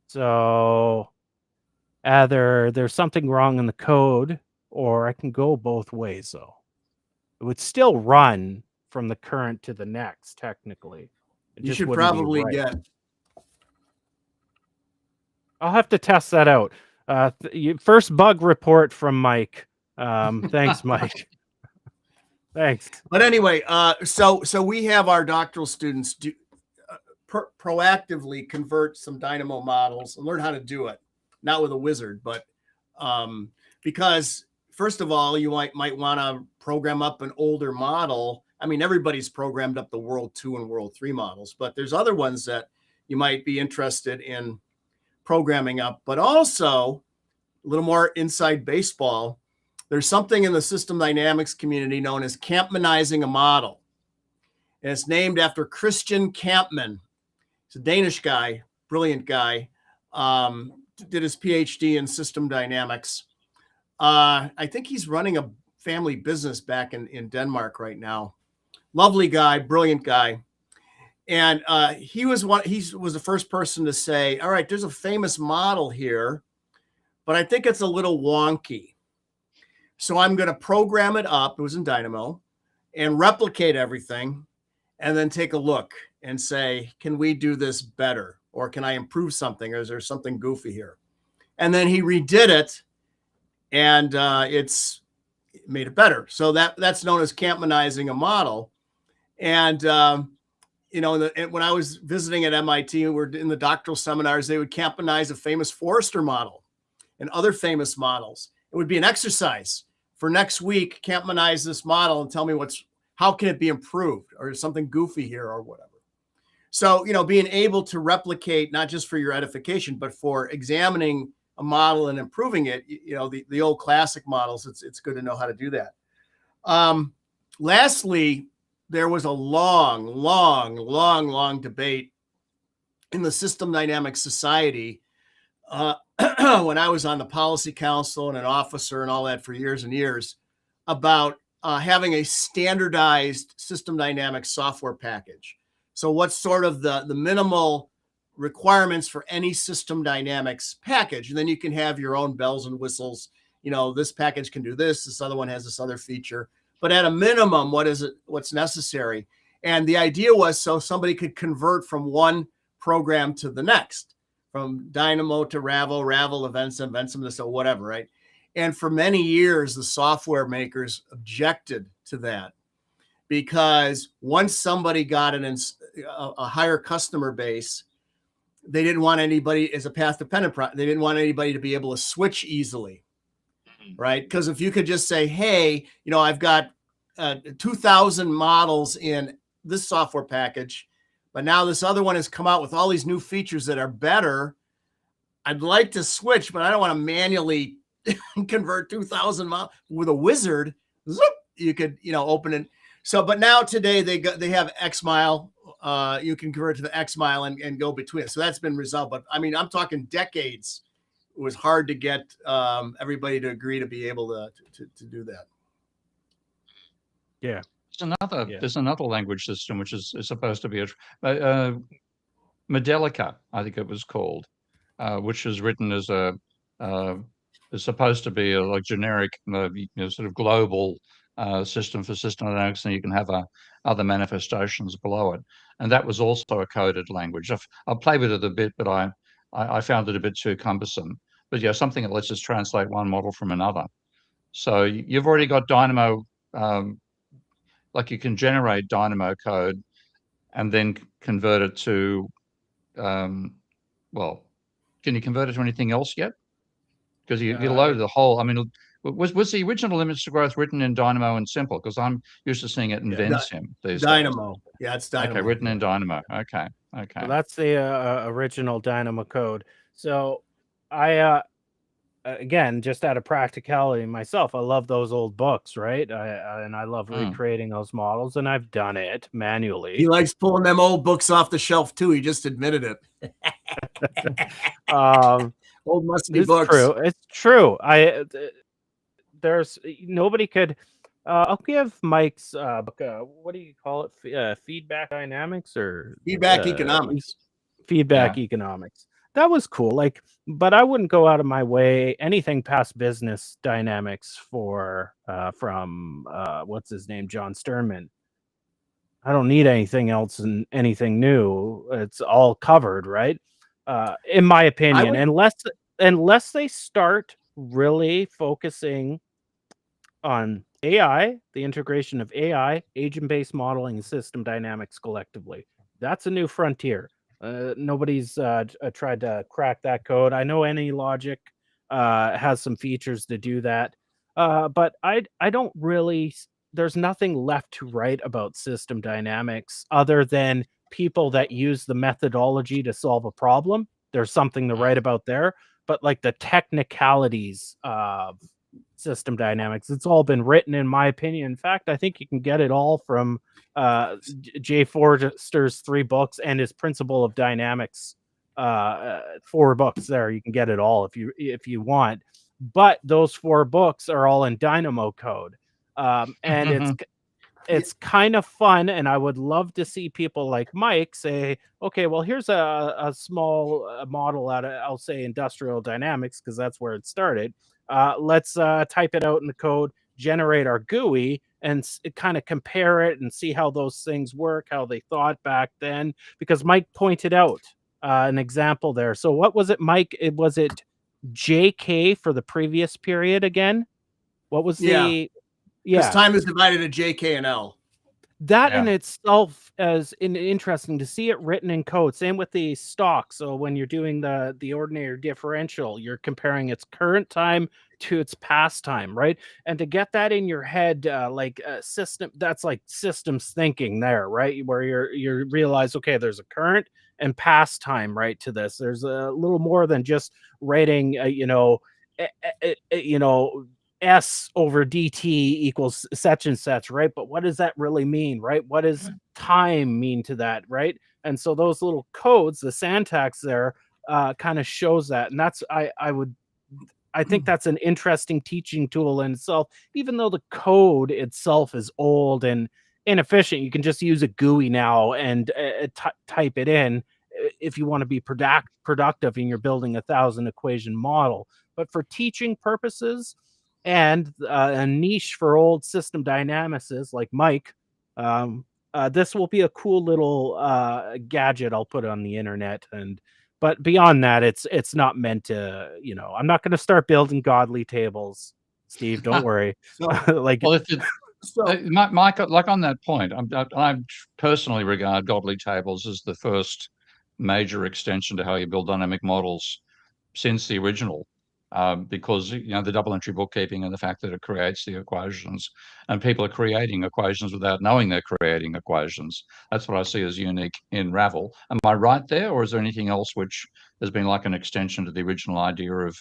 So either there's something wrong in the code, or I can go both ways, though. It would still run from the current to the next, technically. You should probably get... I'll have to test that out. First bug report from Mike. Thanks, Mike. Thanks. But anyway, so we have our doctoral students do proactively convert some Dynamo models and learn how to do it. Not with a wizard, but because first of all, you might want to program up an older model. I mean, everybody's programmed up the World 2 and World 3 models, but there's other ones that you might be interested in programming up. But also, a little more inside baseball, there's something in the system dynamics community known as Kampmanizing a model. And it's named after Christian Kampmann. He's a Danish guy, brilliant guy, did his PhD in system dynamics. I think he's running a family business back in Denmark right now. Lovely guy, brilliant guy. And he was the first person to say, all right, there's a famous model here, but I think it's a little wonky. So I'm going to program it up. It was in Dynamo, and replicate everything, and then take a look and say, can we do this better? Or can I improve something? Or is there something goofy here? And then he redid it, and it's made it better. So that's known as Kampmanizing a model. And, you know, when I was visiting at MIT, we were in the doctoral seminars, they would Kampmanize a famous Forrester model and other famous models. It would be an exercise for next week. Kampmanize this model and tell me how can it be improved, or is something goofy here or whatever. So, you know, being able to replicate, not just for your edification, but for examining a model and improving it, you know, the old classic models, it's good to know how to do that. Lastly, there was a long debate in the System Dynamics Society, when I was on the policy council and an officer and all that for years and years, about having a standardized System Dynamics software package. So what's sort of the minimal requirements for any System Dynamics package? And then you can have your own bells and whistles. You know, this package can do this, this other one has this other feature. But at a minimum, what's necessary? And the idea was so somebody could convert from one program to the next, from Dynamo to Ravel, Ravel to Vensim, Vensim to so whatever, right? And for many years, the software makers objected to that, because once somebody got a higher customer base, they didn't want anybody as a path dependent they didn't want anybody to be able to switch easily, right? Because if you could just say, hey, you know, I've got 2,000 models in this software package, but now this other one has come out with all these new features that are better. I'd like to switch, but I don't want to manually convert 2,000 models with a wizard. Zoop, you could, you know, open it. So, but now today they have X-Mile. You can convert to the X-Mile and go between it. So that's been resolved. But I mean, I'm talking decades. It was hard to get everybody to agree to be able to do that. Yeah. There's another language system which is supposed to be Modelica, I think it was called, which is written as is supposed to be a like generic, sort of global system for System Dynamics, and you can have other manifestations below it. And that was also a coded language. I've played with it a bit, but I found it a bit too cumbersome. But yeah, something that lets us translate one model from another. So you've already got Dynamo. Like you can generate Dynamo code and then convert it to, well, can you convert it to anything else yet? Because you load the whole, I mean, was the original limits to growth written in Dynamo and S.I.M.P.L.E? Because I'm used to seeing it in Vensim these Dynamo. days. Yeah, it's Dynamo. Okay, written in Dynamo. Okay. So that's the original Dynamo code. So I again, just out of practicality myself, I love those old books, right? And I love recreating those models, and I've done it manually. He likes pulling them old books off the shelf too. He just admitted it. Old musty books. True. It's true. There's nobody could. I'll give Mike's book. What do you call it? Feedback dynamics or feedback economics? Feedback economics. That was cool. Like, but I wouldn't go out of my way anything past business dynamics for from what's his name, John Sternman. I don't need anything else and anything new. It's all covered, right? In my opinion, unless they start really focusing on AI, the integration of AI, agent-based modeling, and system dynamics collectively. That's a new frontier. Nobody's tried to crack that code. I know AnyLogic has some features to do that, but I don't really. There's nothing left to write about system dynamics other than people that use the methodology to solve a problem. There's something to write about there, but like the technicalities of system dynamics, it's all been written, in my opinion. In fact, I think you can get it all from Jay Forster's 3 books and his Principle of Dynamics 4 books. There, you can get it all if you want. But those 4 books are all in Dynamo code, and it's kind of fun. And I would love to see people like Mike say, okay, well, here's a small model out of, I'll say, industrial dynamics, because that's where it started. Let's type it out in the code, generate our GUI, and kind of compare it and see how those things work, how they thought back then. Because Mike pointed out an example there. So what was it, Mike? Was it JK for the previous period again? What was the... Because time is divided to JK and L. That in itself is interesting to see it written in code. Same with the stock. So when you're doing the ordinary differential, you're comparing its current time to its past time, right? And to get that in your head, like a system, that's like systems thinking there, right? Where you realize, okay, there's a current and past time, right, to this. There's a little more than just writing, S over dt equals such and such, right? But what does that really mean, right? What does time mean to that, right? And so those little codes, the syntax there, kind of shows that. And that's I think that's an interesting teaching tool in itself. Even though the code itself is old and inefficient, you can just use a GUI now and type it in if you want to be productive and you're building 1,000 equation model. But for teaching purposes and a niche for old system dynamicists like Mike, this will be a cool little gadget I'll put on the internet. But beyond that, it's not meant to, I'm not going to start building godly tables, Steve. Don't worry. So, Like, Well, so Mike, like on that point, I personally regard godly tables as the first major extension to how you build dynamic models since the original, because the double entry bookkeeping and the fact that it creates the equations, and people are creating equations without knowing they're creating equations. That's what I see as unique in Ravel. Am I right there, or is there anything else which has been like an extension to the original idea of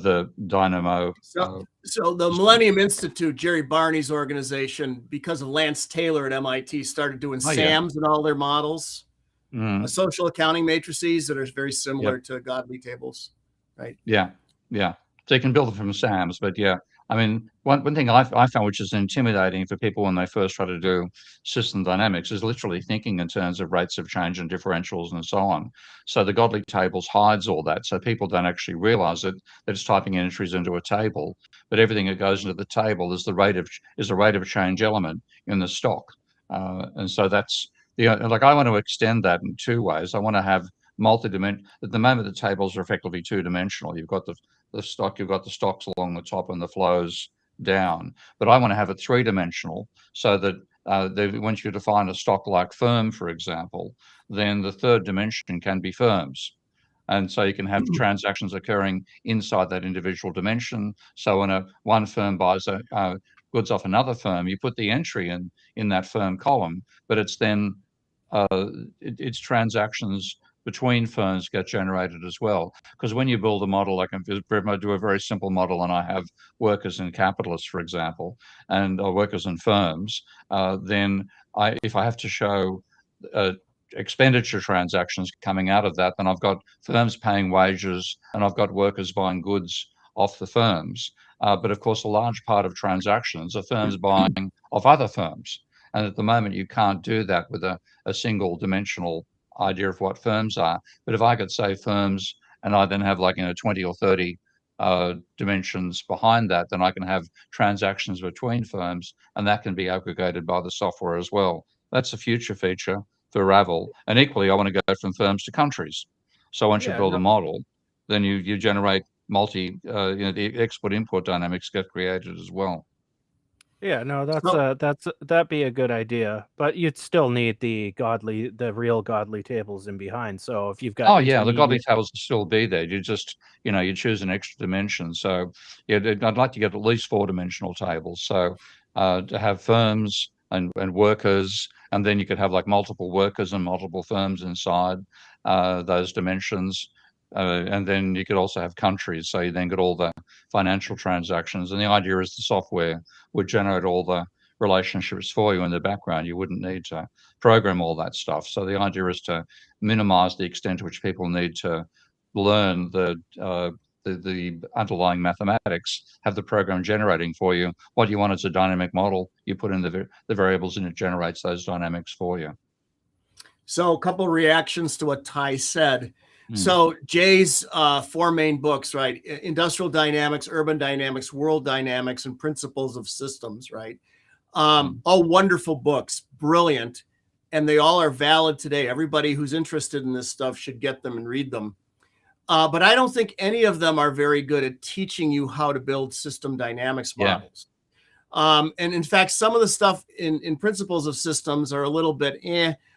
the Dynamo? So the Millennium Institute, Jerry Barney's organization, because of Lance Taylor at MIT, started doing SAMs in all their models, social accounting matrices that are very similar to godly tables, right? Yeah. So you can build it from SAMs, but I mean, one thing I found which is intimidating for people when they first try to do system dynamics is literally thinking in terms of rates of change and differentials and so on. So the godly tables hides all that, so people don't actually realize that it's typing entries into a table, but everything that goes into the table is a rate of change element in the stock, and so that's like I want to extend that in two ways. I want to have multi-dimensional. At the moment, the tables are effectively two-dimensional. You've got the stock, you've got the stocks along the top and the flows down. But I want to have it three-dimensional so that once you define a stock like firm, for example, then the third dimension can be firms. And so you can have transactions occurring inside that individual dimension. So when one firm buys goods off another firm, you put the entry in that firm column, but it's then it's transactions between firms get generated as well. Because when you build a model, like I do a very simple model, and I have workers and capitalists, for example, and workers and firms, then if I have to show expenditure transactions coming out of that, then I've got firms paying wages and I've got workers buying goods off the firms. But of course, a large part of transactions are firms buying off other firms. And at the moment, you can't do that with a single dimensional idea of what firms are. But if I could say firms and I then have 20 or 30 dimensions behind that, then I can have transactions between firms, and that can be aggregated by the software as well. That's a future feature for Ravel. And equally, I want to go from firms to countries. So once you build a model, then you generate the export-import dynamics get created as well. Yeah, no, that'd be a good idea, but you'd still need the real godly tables in behind. So if you've got the godly tables will still be there. You just you choose an extra dimension. So I'd like to get at least 4-dimensional tables. So to have firms and workers, and then you could have multiple workers and multiple firms inside those dimensions. And then you could also have countries, so you then get all the financial transactions. And the idea is the software would generate all the relationships for you in the background. You wouldn't need to program all that stuff. So the idea is to minimize the extent to which people need to learn the underlying mathematics, have the program generating for you. What you want is a dynamic model. You put in the variables and it generates those dynamics for you. So a couple of reactions to what Ty said. So Jay's 4 main books, right? Industrial Dynamics, Urban Dynamics, World Dynamics, and Principles of Systems, right? All wonderful books, brilliant. And they all are valid today. Everybody who's interested in this stuff should get them and read them. But I don't think any of them are very good at teaching you how to build system dynamics models. And in fact, some of the stuff in Principles of Systems are a little bit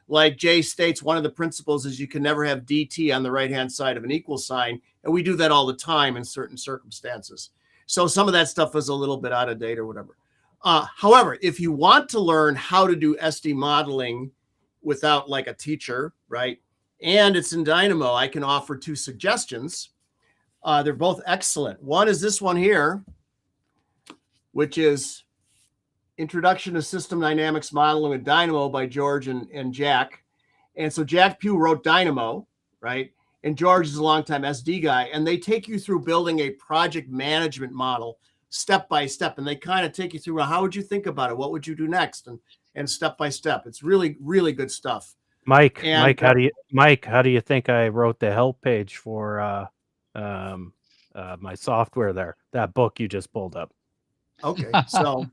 like Jay states, one of the principles is you can never have DT on the right-hand side of an equal sign. And we do that all the time in certain circumstances. So some of that stuff is a little bit out of date or whatever. However, if you want to learn how to do SD modeling without a teacher, right? And it's in Dynamo, I can offer 2 suggestions. They're both excellent. One is this one here, which is Introduction to System Dynamics Modeling with Dynamo by George and Jack. And so Jack Pugh wrote Dynamo, right? And George is a longtime SD guy, and they take you through building a project management model step by step, and they kind of take you through, well, how would you think about it? What would you do next? And step by step. It's really, really good stuff. Mike, And Mike, how do you think I wrote the help page for my software there? That book you just pulled up. okay, so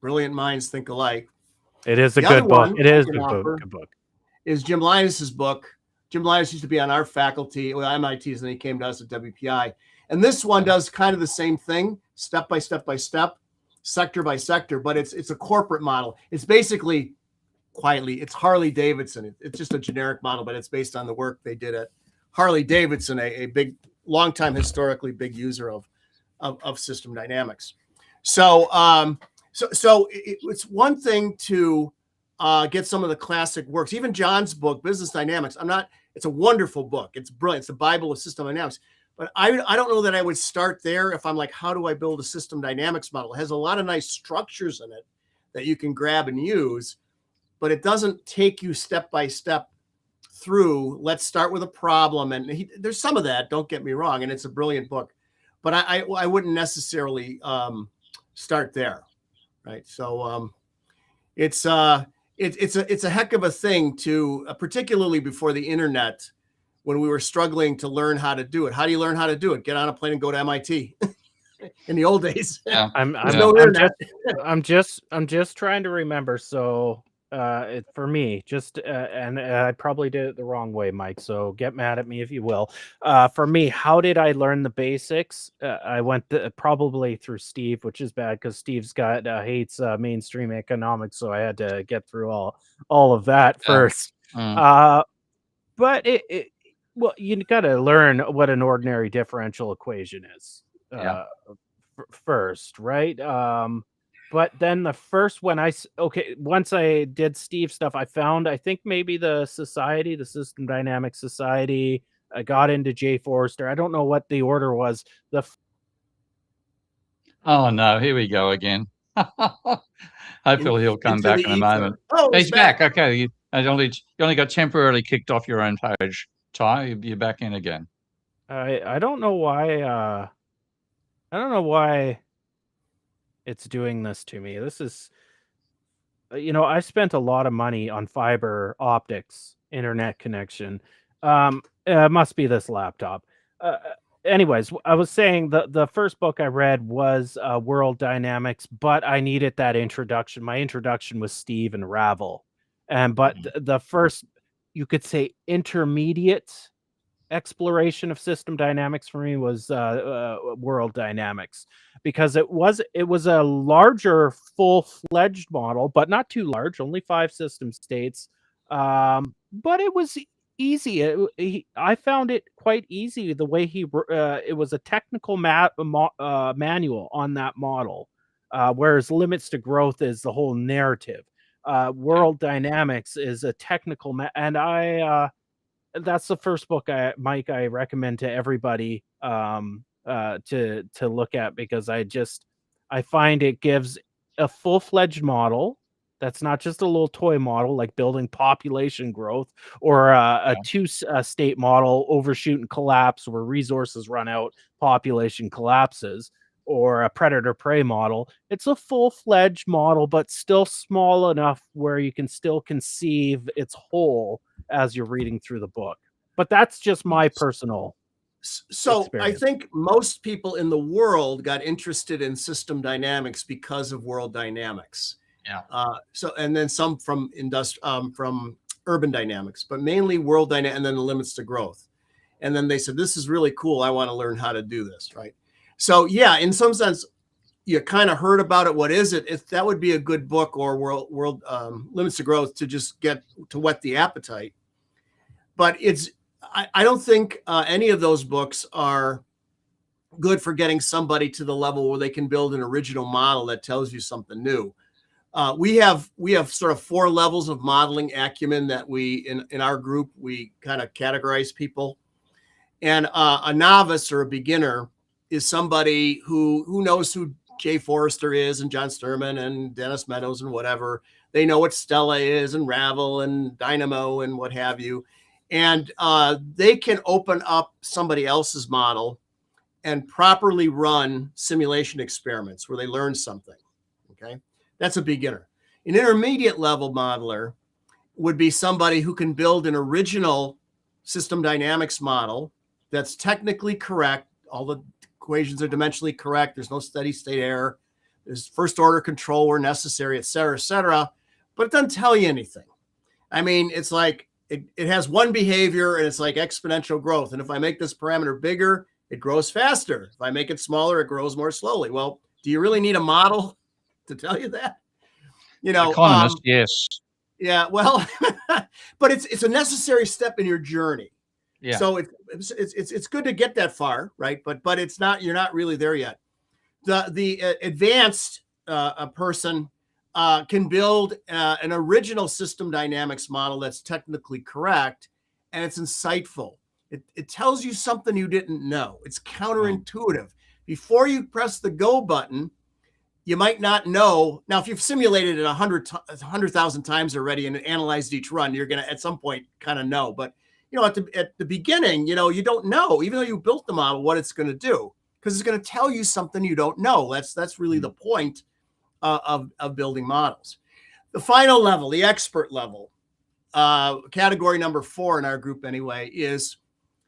brilliant minds think alike. It is a The other good book. one It is I a can offer good book. is Jim Linus's book. Jim Linus used to be on our faculty, well, MIT's, and then he came to us at WPI. And this one does kind of the same thing, step by step by step, sector by sector, but it's a corporate model. It's basically quietly, it's Harley Davidson. It's just a generic model, but it's based on the work they did at Harley Davidson, a big, longtime historically big user of system dynamics. So it's one thing to get some of the classic works. Even John's book, Business Dynamics. It's a wonderful book. It's brilliant. It's the Bible of system dynamics. But I don't know that I would start there if I'm like, how do I build a system dynamics model? It has a lot of nice structures in it that you can grab and use, but it doesn't take you step by step through. Let's start with a problem. And there's some of that, don't get me wrong. And it's a brilliant book, but I wouldn't necessarily start there. Right. So it's a heck of a thing to, particularly before the internet, when we were struggling to learn how to do it. How do you learn how to do it? Get on a plane and go to MIT. In the old days, Yeah. I'm just trying to remember. So for me, and I probably did it the wrong way, Mike. So get mad at me if you will. For me, how did I learn the basics? I went probably through Steve, which is bad because Steve's hates mainstream economics, so I had to get through all of that first. But well, you got to learn what an ordinary differential equation is first, right? But then once I did Steve stuff, I found, I think maybe the System Dynamics Society, I got into Jay Forrester. I don't know what the order was. Oh no, here we go again. Hopefully he'll come back in a moment. Oh, he's back. Okay, you only got temporarily kicked off your own page. Ty, you're back in again. I don't know why. I don't know why it's doing this to me. This is, I spent a lot of money on fiber optics internet connection. It must be this laptop. Anyways, I was saying the first book I read was World Dynamics, but I needed that introduction. My introduction was Steve and Ravel, but the first, you could say, intermediate exploration of system dynamics for me was World Dynamics, because it was a larger, full-fledged model, but not too large, only 5 system states. But it was easy. I found it quite easy the way it was a technical manual on that model, whereas Limits to Growth is the whole narrative. World Dynamics is a technical and that's the first book I recommend to everybody to look at, because I find it gives a full-fledged model that's not just a little toy model like building population growth, or a two-state model, overshoot and collapse, where resources run out, population collapses, or a predator-prey model. It's a full-fledged model, but still small enough where you can still conceive its whole as you're reading through the book. But that's just my personal experience. I think most people in the world got interested in system dynamics because of World Dynamics. And then some from urban dynamics, but mainly World Dynamics, and then the Limits to Growth. And then they said, this is really cool. I want to learn how to do this, right? So yeah, in some sense, you kind of heard about it. What is it? If that would be a good book, or World Limits to Growth, to just get to whet the appetite. But I don't think any of those books are good for getting somebody to the level where they can build an original model that tells you something new. We have sort of 4 levels of modeling acumen that we in our group we kind of categorize people. And a novice or a beginner is somebody who knows Jay Forrester is and John Sturman and Dennis Meadows and whatever. They know what S.I.M.P.L.E is and Ravel and Dynamo and what have you. And they can open up somebody else's model and properly run simulation experiments where they learn something. Okay, that's a beginner. An intermediate level modeler would be somebody who can build an original system dynamics model that's technically correct. All the equations are dimensionally correct. There's no steady state error. There's first order control where necessary, et cetera, but it doesn't tell you anything. I mean, it's like it has one behavior and it's like exponential growth. And if I make this parameter bigger, it grows faster. If I make it smaller, it grows more slowly. Well, do you really need a model to tell you that? You know, economist, yes. Yeah, well, but it's a necessary step in your journey. Yeah. So it's good to get that far, right? But it's not, you're not really there yet. The advanced person can build an original system dynamics model that's technically correct and it's insightful. It tells you something you didn't know. It's counterintuitive. Before you press the go button, you might not know. Now, if you've simulated it 100,000 times already and analyzed each run, you're going to at some point kind of know. But you know, at the beginning, you know, you don't know, even though you built the model, what it's going to do, because it's going to tell you something you don't know. That's really the point of building models. The final level, the expert level, category number 4 in our group anyway, is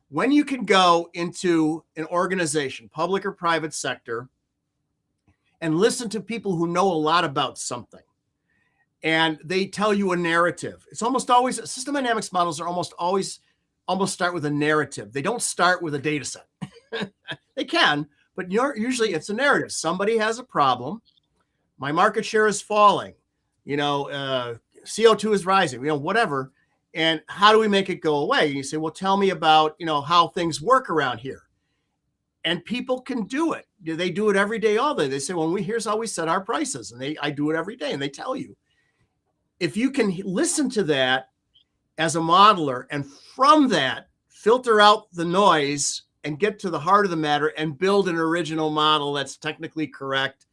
when you can go into an organization, public or private sector, and listen to people who know a lot about something. And they tell you a narrative. It's almost always, system dynamics models are almost start with a narrative. They don't start with a data set. They can, but usually it's a narrative. Somebody has a problem. My market share is falling. You know, CO2 is rising, you know, whatever. And how do we make it go away? And you say, well, tell me about, you know, how things work around here. And people can do it. They do it every day, all day. They say, well, here's how we set our prices. And I do it every day. And they tell you. If you can listen to that as a modeler and from that filter out the noise and get to the heart of the matter and build an original model that's technically correct,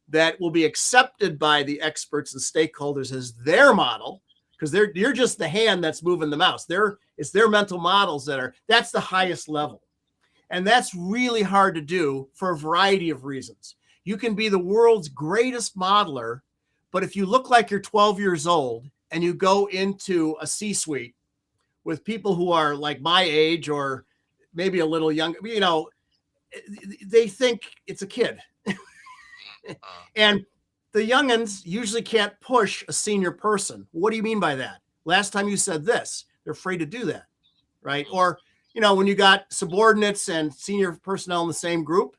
that will be accepted by the experts and stakeholders as their model, because you're just the hand that's moving the mouse. It's their mental models that's the highest level. And that's really hard to do for a variety of reasons. You can be the world's greatest modeler, but if you look like you're 12 years old and you go into a C-suite with people who are like my age or maybe a little younger, you know, they think it's a kid. And the youngins usually can't push a senior person. What do you mean by that? Last time you said this. They're afraid to do that, right? Or, you know, when you got subordinates and senior personnel in the same group,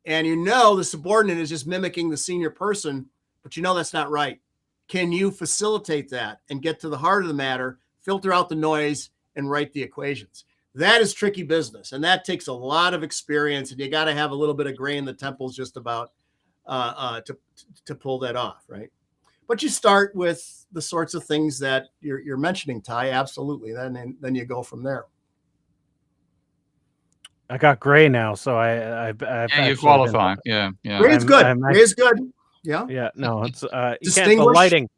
and you know the subordinate is just mimicking the senior person, but you know that's not right. Can you facilitate that and get to the heart of the matter, filter out the noise, and write the equations? That is tricky business, and that takes a lot of experience, and you got to have a little bit of gray in the temples just about to pull that off, right? But you start with the sorts of things that you're mentioning, Ty. Absolutely. Then you go from there. I got gray now, so I've you qualify. Yeah. Gray is good. Gray is good. Yeah. Yeah. No, it's you can't, the lighting.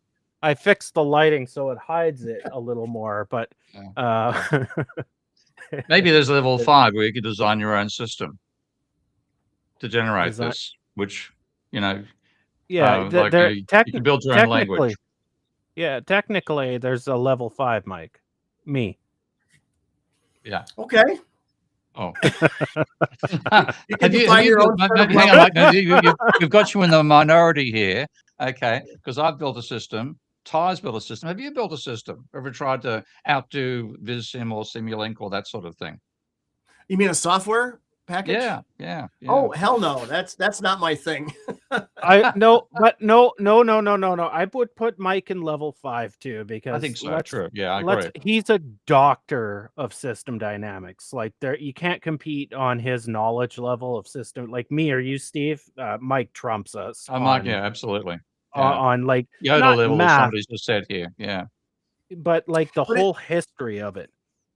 I fixed the lighting so it hides it a little more, but maybe there's a level 5 where you could design your own system to generate this, which, you know, yeah, like you can build your own language. Yeah, technically there's a level 5, Mike. Me. Yeah. Okay. Oh. You've got you in the minority here. Okay. Because I've built a system. Ty's built a system. Have you built a system? Ever tried to outdo VisSim or Simulink or that sort of thing? You mean a software package? Yeah. Oh, hell no. That's not my thing. No. I would put Mike in level 5 too, because I think so. True. Yeah, I agree. He's a doctor of system dynamics. Like you can't compete on his knowledge level of system. Like me or you, Steve. Mike trumps us. Mike, yeah, absolutely. Yeah. On like Yoda level, math, somebody's just said here. Yeah. But like the whole history of it.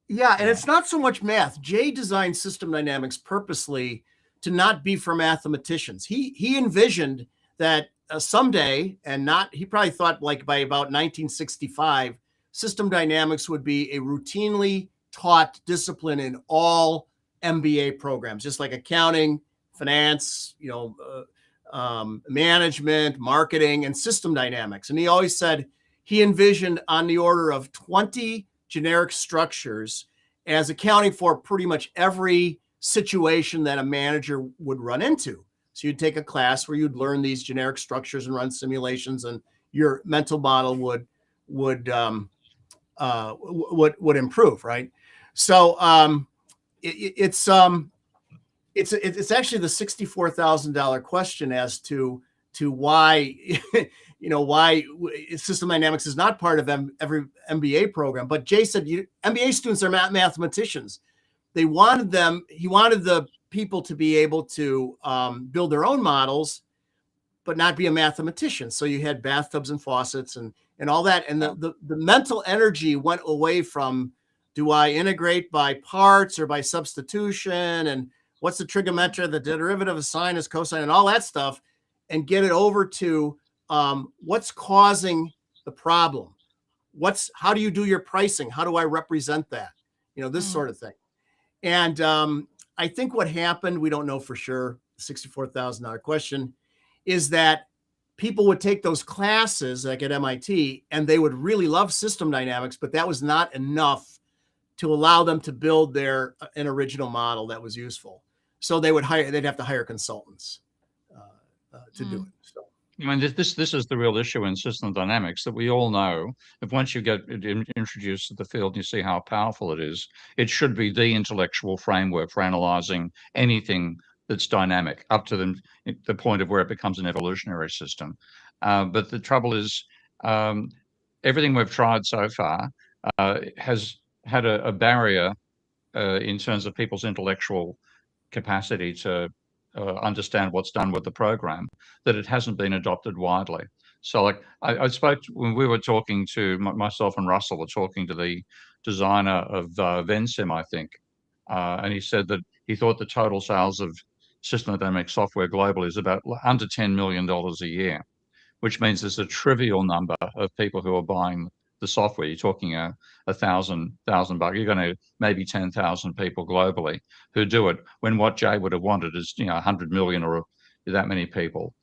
Yeah, and it's not so much math. Jay designed system dynamics purposely to not be for mathematicians. He envisioned that someday, and not, he probably thought like by about 1965, system dynamics would be a routinely taught discipline in all MBA programs, just like accounting, finance, management, marketing, and system dynamics. And he always said he envisioned on the order of 20 generic structures as accounting for pretty much every situation that a manager would run into. So you'd take a class where you'd learn these generic structures and run simulations, and your mental model would improve, right? So it's actually the $64,000 question as to why why system dynamics is not part of every MBA program. But Jay said MBA students are mathematicians. He wanted the people to be able to build their own models, but not be a mathematician. So you had bathtubs and faucets and all that. And the mental energy went away from, do I integrate by parts or by substitution? And what's the trigonometry, the derivative of sine is cosine, and all that stuff, and get it over to what's causing the problem? How do you do your pricing? How do I represent that? This sort of thing. And I think what happened, we don't know for sure, $64,000 question, is that people would take those classes like at MIT and they would really love system dynamics, but that was not enough to allow them to build an original model that was useful. So they'd have to hire consultants to do it. So. I mean, this is the real issue in system dynamics, that we all know that once you get introduced to the field and you see how powerful it is, it should be the intellectual framework for analyzing anything that's dynamic up to the point of where it becomes an evolutionary system. But the trouble is, everything we've tried so far has had a barrier in terms of people's intellectual capacity to understand what's done with the program, that it hasn't been adopted widely. So like I spoke when we were talking to myself and Russell were talking to the designer of S.I.M.P.L.E, I think, and he said that he thought the total sales of system dynamic software globally is about under $10 million a year, which means there's a trivial number of people who are buying the software. You're talking $1,000 bucks. You're going to maybe 10,000 people globally who do it, when what Jay would have wanted is 100 million or that many people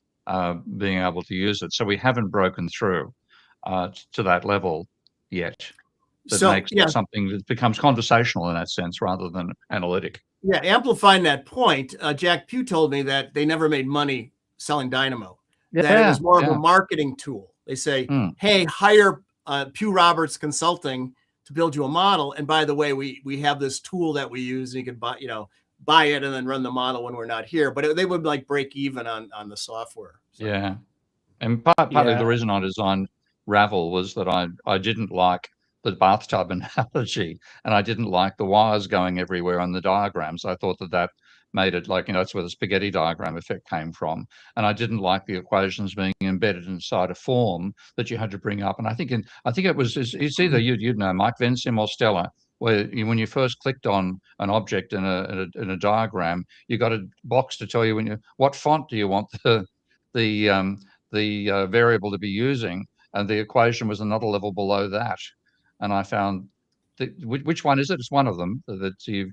being able to use it. So we haven't broken through to that level yet. That makes it something that becomes conversational in that sense rather than analytic. Yeah, amplifying that point, Jack Pugh told me that they never made money selling Dynamo. That it was more of a marketing tool. They say, hey, hire Pugh Roberts Consulting to build you a model. And by the way, we have this tool that we use, and you can buy it and then run the model when we're not here. But they would like break even on the software. So. Yeah. And partly the reason I designed Ravel was that I didn't like the bathtub analogy, and I didn't like the wires going everywhere on the diagrams. I thought that made it like, that's where the spaghetti diagram effect came from. And I didn't like the equations being embedded inside a form that you had to bring up. And I think it's either you'd know Mike Vensim or Stella, where when you first clicked on an object in a diagram, you got a box to tell you what font do you want the variable to be using, and the equation was another level below that. And I found which one is it? It's one of them that you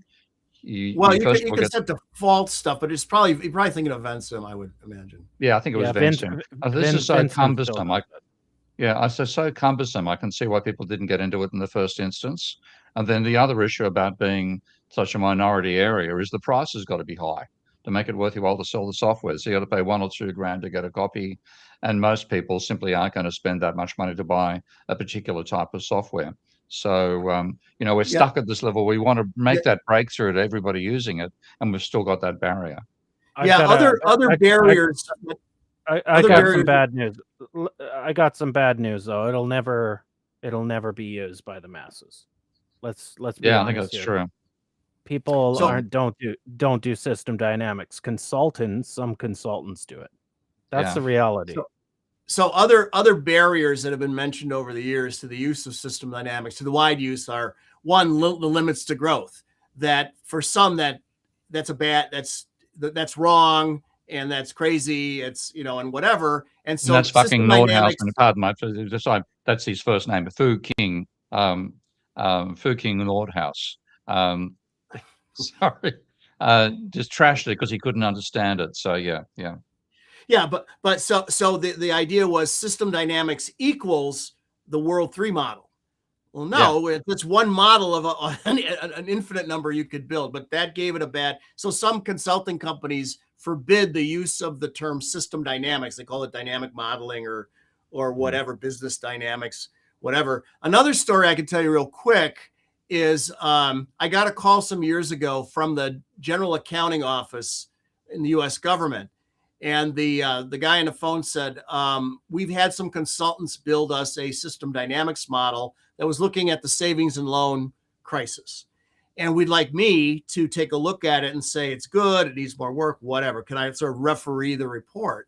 can set default stuff, but you're probably thinking of Vensim, I would imagine. Yeah, I think it was Vensim. This is so cumbersome. I said so cumbersome. I can see why people didn't get into it in the first instance. And then the other issue about being such a minority area is the price has got to be high to make it worth your while to sell the software. So you got to pay $1 or $2 grand to get a copy, and most people simply aren't going to spend that much money to buy a particular type of software. So we're stuck at this level. We want to make that breakthrough to everybody using it, and we've still got that barrier. Other barriers. I got some bad news. I got some bad news though. It'll never be used by the masses. Let's be honest. I think that's true. People don't do system dynamics. Some consultants do it. That's the reality. So other barriers that have been mentioned over the years to the use of system dynamics, to the wide use, are one, the limits to growth. That for some that's that's wrong and that's crazy. It's, and whatever. And And so that's fucking system Nordhaus, dynamics. and pardon my, that's his first name, Fu King, Fu King Nordhaus. Sorry, just trashed it because he couldn't understand it. So yeah. Yeah, but so the idea was system dynamics equals the World 3 model. Well, no, it's one model of an infinite number you could build, but that gave it a bad. So some consulting companies forbid the use of the term system dynamics. They call it dynamic modeling or whatever, business dynamics, whatever. Another story I can tell you real quick is I got a call some years ago from the General Accounting Office in the U.S. government. And the guy on the phone said, we've had some consultants build us a system dynamics model that was looking at the savings and loan crisis. And we'd like me to take a look at it and say, it's good, it needs more work, whatever. Can I sort of referee the report?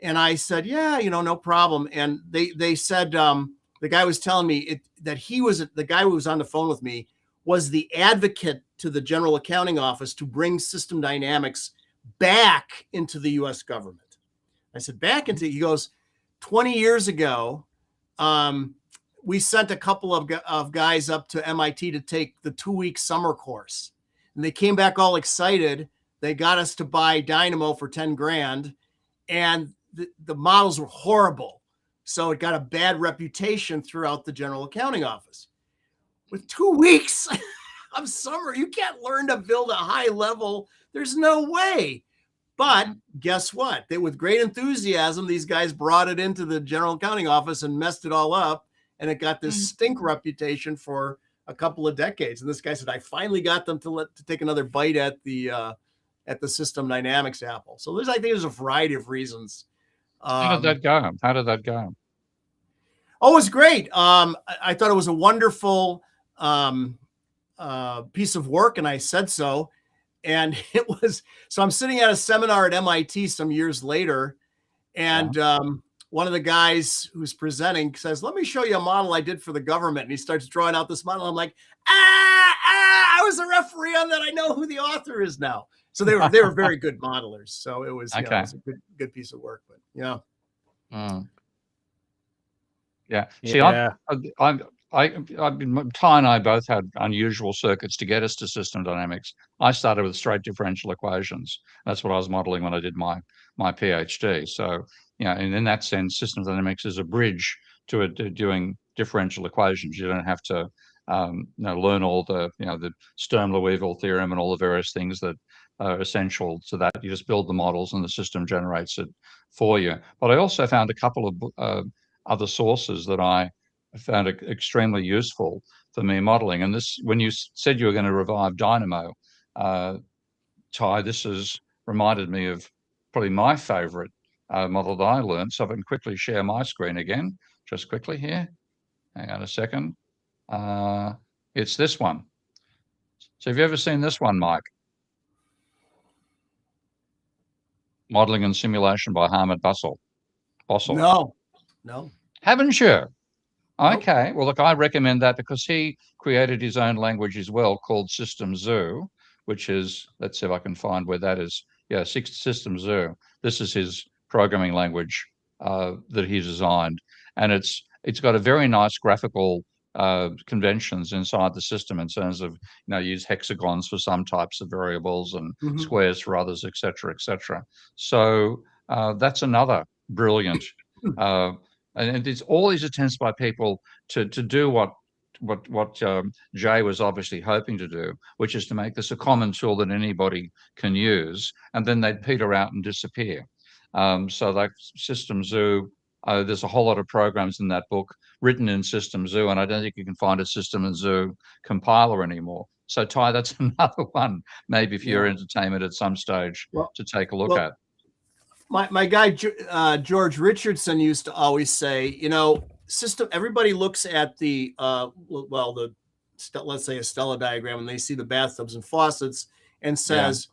And I said, yeah, no problem. And they said, the guy was telling me that the guy who was on the phone with me was the advocate to the General Accounting Office to bring system dynamics back into the U.S. government. I said, he goes, 20 years ago, we sent a couple of guys up to MIT to take the 2-week summer course. And they came back all excited. They got us to buy Dynamo for 10 grand. And the models were horrible. So it got a bad reputation throughout the General Accounting Office. With 2 weeks of summer, you can't learn to build a high level. There's no way. But guess what? With great enthusiasm, these guys brought it into the General Accounting Office and messed it all up. And it got this stink reputation for a couple of decades. And this guy said, I finally got them to take another bite at the system dynamics apple. So I think there's a variety of reasons. How did that go? Oh, it was great. I thought it was a wonderful piece of work, and I said so. And it was, so I'm sitting at a seminar at MIT some years later, and one of the guys who's presenting says, let me show you a model I did for the government. And he starts drawing out this model. I'm like, I was a referee on that. I know who the author is now. So they were very good modelers. So it was, it was a good piece of work, but yeah. Yeah. See, Ty and I both had unusual circuits to get us to system dynamics. I started with straight differential equations. That's what I was modeling when I did my PhD. So, and in that sense, system dynamics is a bridge to doing differential equations. You don't have to learn all the the Sturm-Liouville theorem and all the various things that are essential to that. You just build the models and the system generates it for you. But I also found a couple of other sources that I found it extremely useful for me modeling. And this, when you said you were going to revive Dynamo, Ty, this has reminded me of probably my favorite model that I learned. So I can quickly share my screen again, just quickly here. Hang on a second. It's this one. So have you ever seen this one, Mike? Modeling and Simulation by Hamid Bossel. No. Haven't you? Nope. Okay. Well, look, I recommend that because he created his own language as well called System Zoo, which is, let's see if I can find where that is. Yeah, System Zoo. This is his programming language that he designed. And it's got a very nice graphical conventions inside the system in terms of, use hexagons for some types of variables and squares for others, et cetera, et cetera. So that's another brilliant, and it's all these attempts by people to do what Jay was obviously hoping to do, which is to make this a common tool that anybody can use, and then they'd peter out and disappear. So like System Zoo, there's a whole lot of programs in that book written in System Zoo, and I don't think you can find a System Zoo compiler anymore. So Ty, that's another one, maybe for your entertainment at some stage to take a look at. My guy, George Richardson, used to always say, everybody looks at the, let's say a Stella diagram, and they see the bathtubs and faucets and says,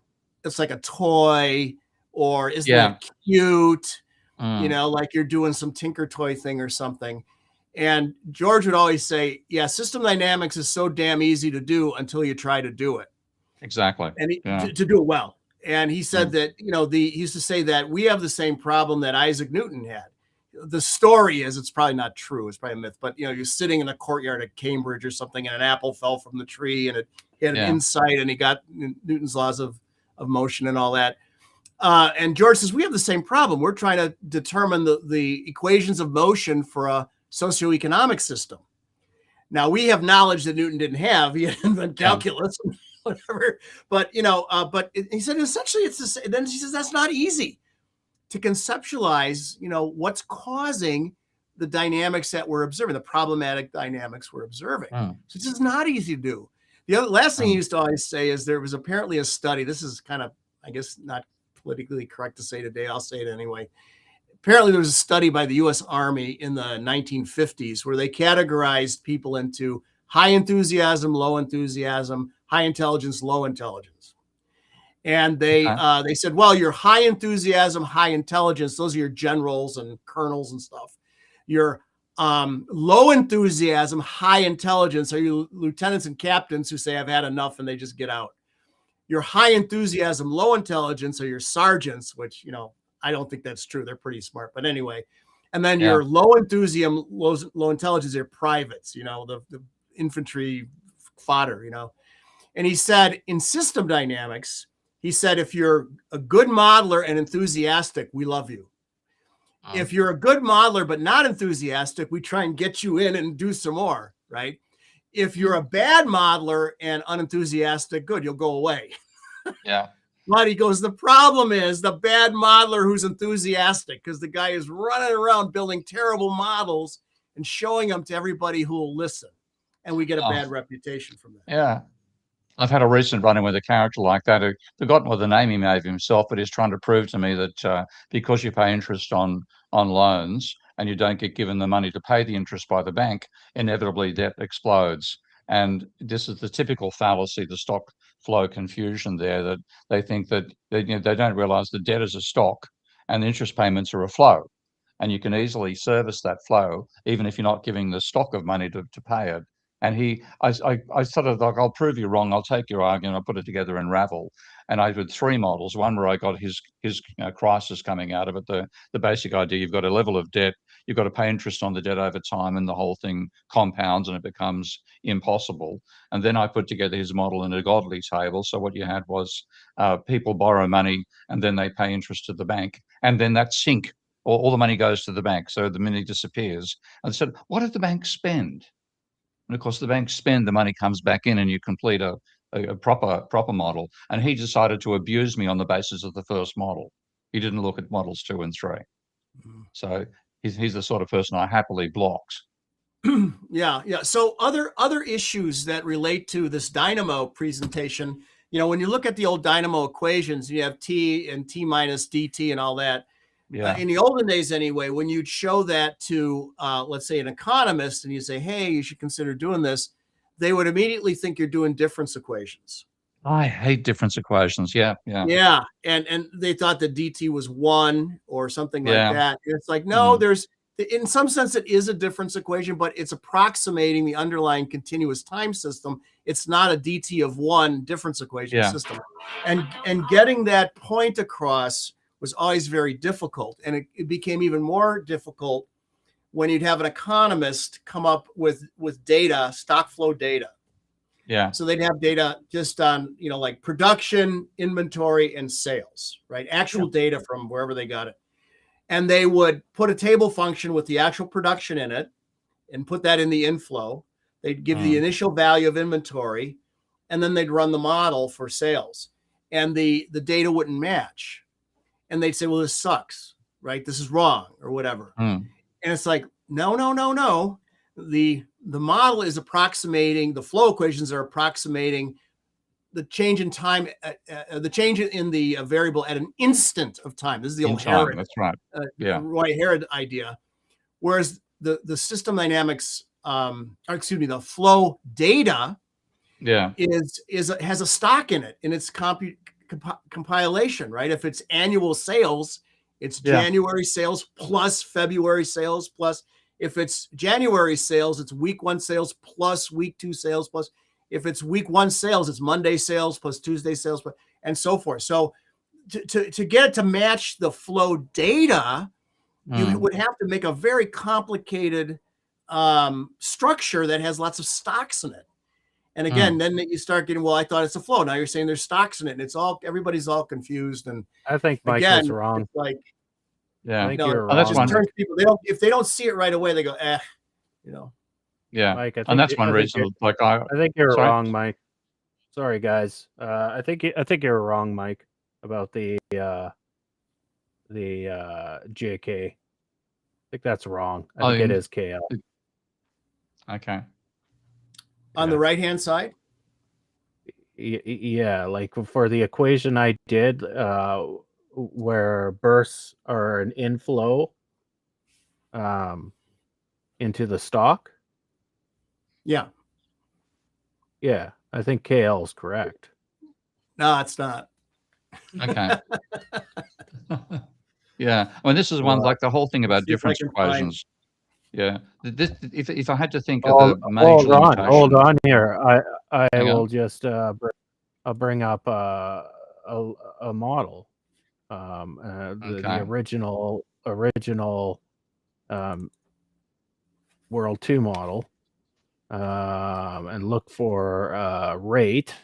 it's like a toy, or isn't that cute? Like you're doing some Tinker Toy thing or something. And George would always say, system dynamics is so damn easy to do until you try to do it. Exactly. And to do it well. And he said that, he used to say that we have the same problem that Isaac Newton had. The story is, it's probably not true. It's probably a myth, but you're sitting in a courtyard at Cambridge or something, and an apple fell from the tree, and he had an insight, and he got Newton's laws of motion and all that. And George says, we have the same problem. We're trying to determine the equations of motion for a socioeconomic system. Now, we have knowledge that Newton didn't have. He had invented calculus, whatever. But, he said, essentially, it's the same. Then he says, that's not easy to conceptualize, what's causing the dynamics that we're observing, the problematic dynamics we're observing. So it's just not easy to do. The last thing he used to always say is there was apparently a study. This is kind of, I guess, not politically correct to say today. I'll say it anyway. Apparently there was a study by the U.S. Army in the 1950s where they categorized people into high enthusiasm, low enthusiasm, high intelligence, low intelligence. And they said, well, your high enthusiasm, high intelligence, those are your generals and colonels and stuff. Your low enthusiasm, high intelligence are your lieutenants and captains who say, I've had enough, and they just get out. Your high enthusiasm, low intelligence are your sergeants, which, I don't think that's true. They're pretty smart. But anyway, and then your low enthusiasm, low intelligence are privates, the infantry fodder, And he said in system dynamics, he said, if you're a good modeler and enthusiastic, we love you. If you're a good modeler but not enthusiastic, we try and get you in and do some more, right? If you're a bad modeler and unenthusiastic, good, you'll go away. Yeah. But he goes, the problem is the bad modeler who's enthusiastic, because the guy is running around building terrible models and showing them to everybody who will listen. And we get a bad reputation from that. Yeah. I've had a recent run-in with a character like that. I've forgotten what the name he made of himself, but he's trying to prove to me that because you pay interest on loans and you don't get given the money to pay the interest by the bank, inevitably debt explodes. And this is the typical fallacy, the stock flow confusion there, that they think that they don't realize the debt is a stock and the interest payments are a flow. And you can easily service that flow, even if you're not giving the stock of money to pay it. And I sort of like, I'll prove you wrong. I'll take your argument. I'll put it together in Ravel. And I did 3 models. One where I got his crisis coming out of it. The basic idea: you've got a level of debt, you've got to pay interest on the debt over time, and the whole thing compounds and it becomes impossible. And then I put together his model in a godly table. So what you had was people borrow money and then they pay interest to the bank, and then that sink. All the money goes to the bank. So the money disappears. And I said, what did the bank spend? And of course, the banks spend, the money comes back in, and you complete a proper model. And he decided to abuse me on the basis of the first model. He didn't look at models 2 and 3. So he's the sort of person I happily blocked. Yeah. So other issues that relate to this Dynamo presentation, when you look at the old Dynamo equations, you have T and T minus dt and all that. Yeah. In the olden days, anyway, when you'd show that to, let's say, an economist, and you say, hey, you should consider doing this, they would immediately think you're doing difference equations. I hate difference equations. Yeah. And they thought that dt was 1 or something like that. It's like, no, there's, in some sense, it is a difference equation, but it's approximating the underlying continuous time system. It's not a dt of 1 difference equation system. And getting that point across was always very difficult. And it became even more difficult when you'd have an economist come up with data, stock flow data. Yeah. So they'd have data just on, like production, inventory, and sales, right? Actual data from wherever they got it. And they would put a table function with the actual production in it and put that in the inflow. They'd give the initial value of inventory, and then they'd run the model for sales. And the data wouldn't match. And they'd say, well, this sucks, right? This is wrong or whatever. And it's like, no. The model is approximating, the flow equations are approximating the change in time, the change in the variable at an instant of time. This is the old Herod. That's right. Roy Herod idea. Whereas the system dynamics, the flow data has a stock in it, and it's compilation, right? If it's annual sales, it's January sales plus February sales plus. If it's January sales, it's week 1 sales plus week 2 sales plus. If it's week 1 sales, it's Monday sales plus Tuesday sales plus, and so forth. So to get it to match the flow data, you Mm. would have to make a very complicated structure that has lots of stocks in it. And again, then you start getting, well, I thought it's a flow. Now you're saying there's stocks in it, and it's all, everybody's all confused. And I think Mike again, was wrong. it's like, Yeah. I think no, you're Oh, that's it wrong, one. just turns people, if they don't see it right away, they go, you know. Yeah. Mike. And that's one reason. Like I think you're sorry? wrong, Mike. Sorry, guys. I think you're wrong, Mike, about the JK. I think that's wrong. I think it is KL. Okay. On the right-hand side? Yeah, like for the equation I did, where bursts are an inflow into the stock. Yeah. Yeah, I think KL is correct. No, it's not. Okay. Yeah. I mean, this is one, like the whole thing about See if I difference can find- equations. Yeah. This, if I had to think of the major Hold limitation. on here. I Hang will on. just I'll bring up a model, the original World 2 model, and look for rate.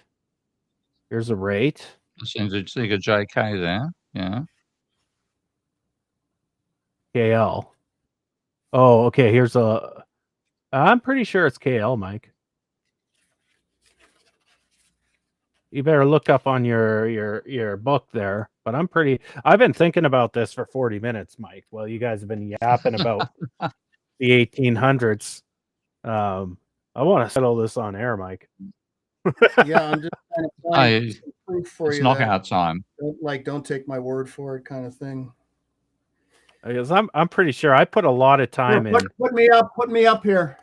Here's a rate. Seems to see a JK there. Yeah. KL. Oh, okay. Here's a. I'm pretty sure it's KL, Mike. You better look up on your book there. But I've been thinking about this for 40 minutes, Mike. Well, you guys have been yapping about the 1800s. I want to settle this on air, Mike. Yeah, I'm just trying to find some proof for it's you. knockout time. Don't take my word for it, kind of thing. Because I'm pretty sure I put a lot of time in. Put me up here.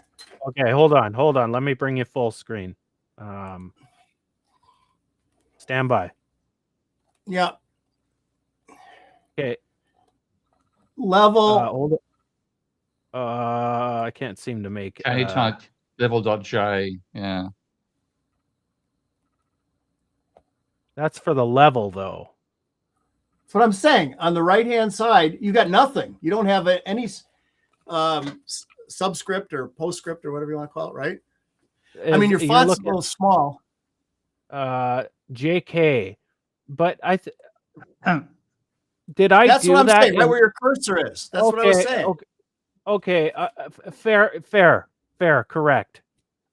Okay, hold on. Let me bring you full screen. Stand by. Yeah. Okay. Level. Hold it. I can't seem to make K type level.j. Yeah. That's for the level, though. That's what I'm saying. On the right-hand side, you got nothing. You don't have any subscript or postscript or whatever you want to call it, right? I mean, your font's a little small. JK, but did I That's do what I'm that? saying. Right where your cursor is. That's what I was saying. Okay. Fair. Correct.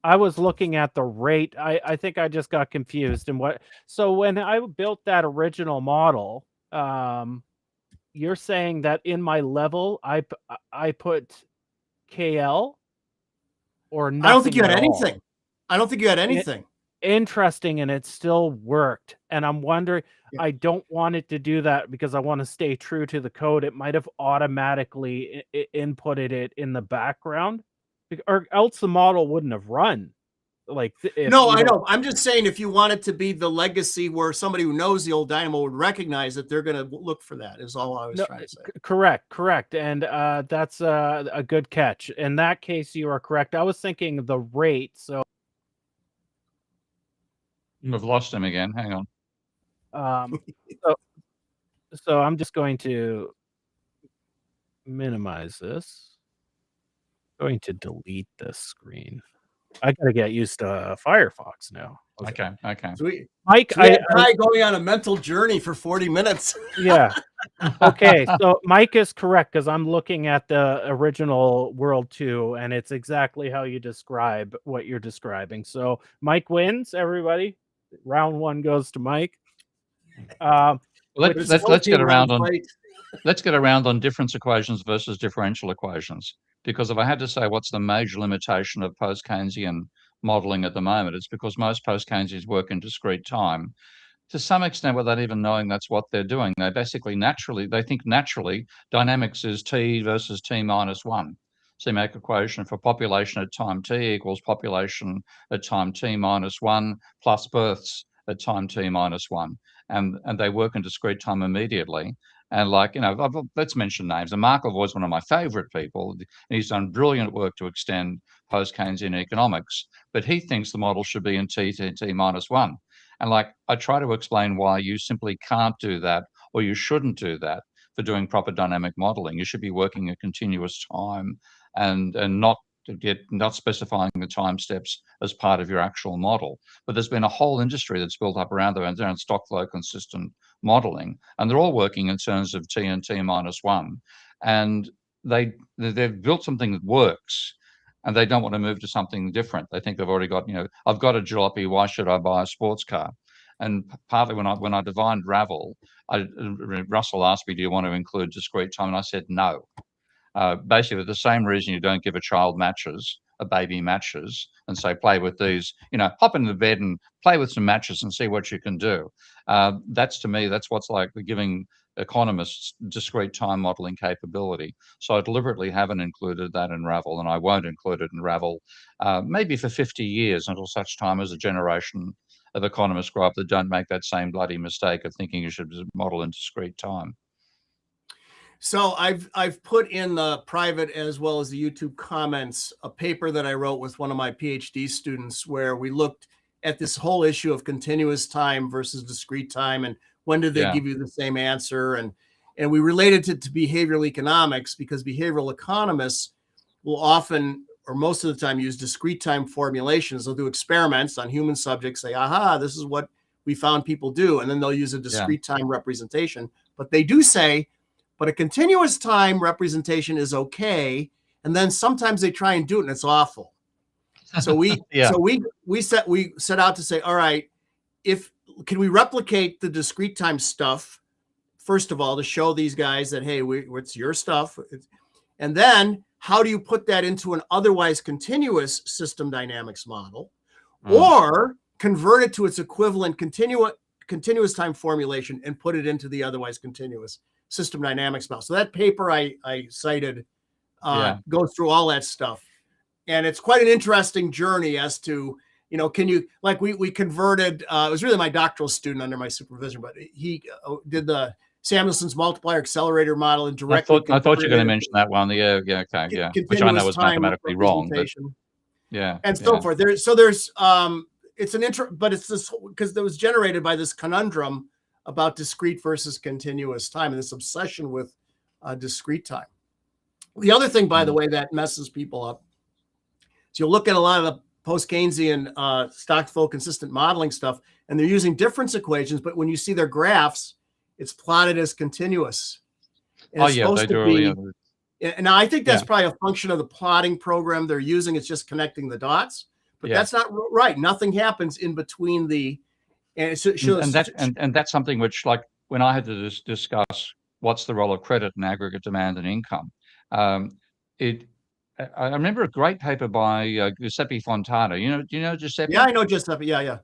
I was looking at the rate. I think I just got confused. So when I built that original model, you're saying that in my level, I put KL or nothing. I don't think you had anything. I don't think you had anything. Interesting, and it still worked. And I'm wondering, I don't want it to do that because I want to stay true to the code. It might have automatically inputted it in the background, or else the model wouldn't have run. No, I know. I'm just saying, if you want it to be the legacy where somebody who knows the old Dynamo would recognize it, they're going to look for that. Is all I was trying to say. Correct, and that's a good catch. In that case, you are correct. I was thinking the rate. So We've lost him again. Hang on. So I'm just going to minimize this. I'm going to delete this screen. I got to get used to Firefox now. Okay. Sweet. Mike, I going on a mental journey for 40 minutes. Yeah. Okay, so Mike is correct because I'm looking at the original World 2, and it's exactly how you describe what you're describing. So Mike wins, everybody. Round 1 goes to Mike. Let's get around on let's get around on difference equations versus differential equations. Because if I had to say what's the major limitation of post-Keynesian modeling at the moment, it's because most post-Keynesians work in discrete time. To some extent, without even knowing that's what they're doing, they think naturally dynamics is t versus t minus 1. So you make an equation for population at time t equals population at time t minus 1 plus births at time t minus 1. And they work in discrete time immediately. And let's mention names. And Markov was one of my favorite people. And he's done brilliant work to extend post-Keynesian economics. But he thinks the model should be in t minus 1. And I try to explain why you simply can't do that or you shouldn't do that for doing proper dynamic modeling. You should be working at continuous time and not specifying the time steps as part of your actual model. But there's been a whole industry that's built up around stock flow consistent modeling, and they're all working in terms of T and T minus one. And they've built something that works, and they don't want to move to something different. They think they've already got, I've got a jalopy, why should I buy a sports car? And partly when I defined Ravel, Russell asked me, do you want to include discrete time? And I said no. Basically, the same reason you don't give a child matches, a baby matches, and say, play with these, hop into bed and play with some matches and see what you can do. That's, to me, that's what's like giving economists discrete time modeling capability. So I deliberately haven't included that in Ravel, and I won't include it in Ravel, maybe for 50 years, until such time as a generation of economists grow up that don't make that same bloody mistake of thinking you should model in discrete time. So I've put in the private as well as the YouTube comments a paper that I wrote with one of my PhD students where we looked at this whole issue of continuous time versus discrete time, and when did they give you the same answer, and we related it to behavioral economics, because behavioral economists will often, or most of the time, use discrete time formulations. They'll do experiments on human subjects, say, aha, this is what we found people do, and then they'll use a discrete time representation. But they do say, but a continuous time representation is okay. And then sometimes they try and do it and it's awful. So we set out to say, all right, can we replicate the discrete time stuff, first of all, to show these guys that, hey, it's your stuff. And then how do you put that into an otherwise continuous system dynamics model, or convert it to its equivalent continuous time formulation and put it into the otherwise continuous system dynamics model. So that paper I cited goes through all that stuff. And it's quite an interesting journey as to, can you, like we converted, it was really my doctoral student under my supervision, but he did the Samuelson's multiplier accelerator model and directly. I thought you were going to mention that one. Okay, yeah. Which I know was mathematically wrong, but and so forth. There's it's an but it's this, because it was generated by this conundrum about discrete versus continuous time and this obsession with discrete time. The other thing, by the way, that messes people up, so you'll look at a lot of the post-Keynesian stock flow consistent modeling stuff, and they're using difference equations, but when you see their graphs, it's plotted as continuous. And they do. And now I think that's probably a function of the plotting program they're using. It's just connecting the dots, but that's not right. Nothing happens in between the. And that's something which, like, when I had to discuss what's the role of credit in aggregate demand and income, I remember a great paper by Giuseppe Fontana. Do you know Giuseppe? Yeah, I know Giuseppe. Yeah.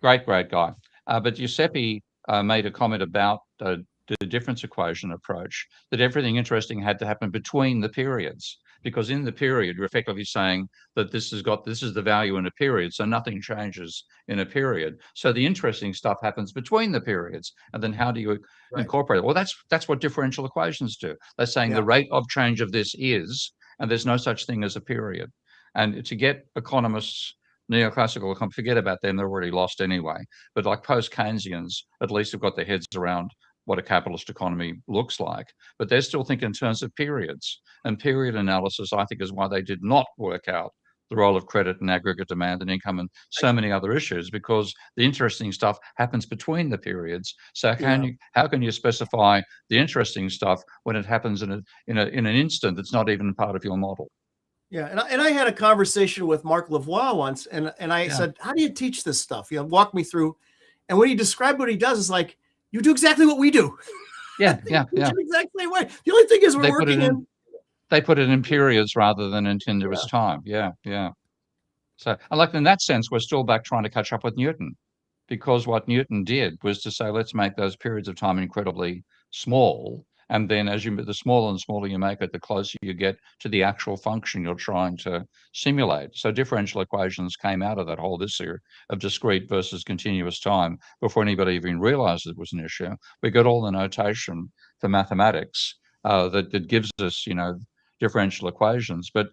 Great guy. But Giuseppe made a comment about the difference equation approach, that everything interesting had to happen between the periods, because in the period, you're effectively saying that this is the value in a period, so nothing changes in a period. So the interesting stuff happens between the periods, and then how do you incorporate it? Well, that's what differential equations do. They're saying the rate of change of this is, and there's no such thing as a period. And to get economists, neoclassical, forget about them, they're already lost anyway. But like post-Keynesians, at least have got their heads around what a capitalist economy looks like, but they're still thinking in terms of periods. And period analysis, I think, is why they did not work out the role of credit and aggregate demand and income and so many other issues, because the interesting stuff happens between the periods. So how can you specify the interesting stuff when it happens in an instant that's not even part of your model? Yeah, and I had a conversation with Mark Lavoie once, and I said, how do you teach this stuff? Walk me through. And when he described what he does, it's like, you do exactly what we do. Yeah. Exactly way. The only thing is they put it in periods rather than in continuous time. Yeah. So, in that sense, we're still back trying to catch up with Newton, because what Newton did was to say, let's make those periods of time incredibly small. And then the smaller and smaller you make it, the closer you get to the actual function you're trying to simulate. So differential equations came out of that whole issue of discrete versus continuous time before anybody even realized it was an issue. We got all the notation for mathematics that gives us, differential equations. But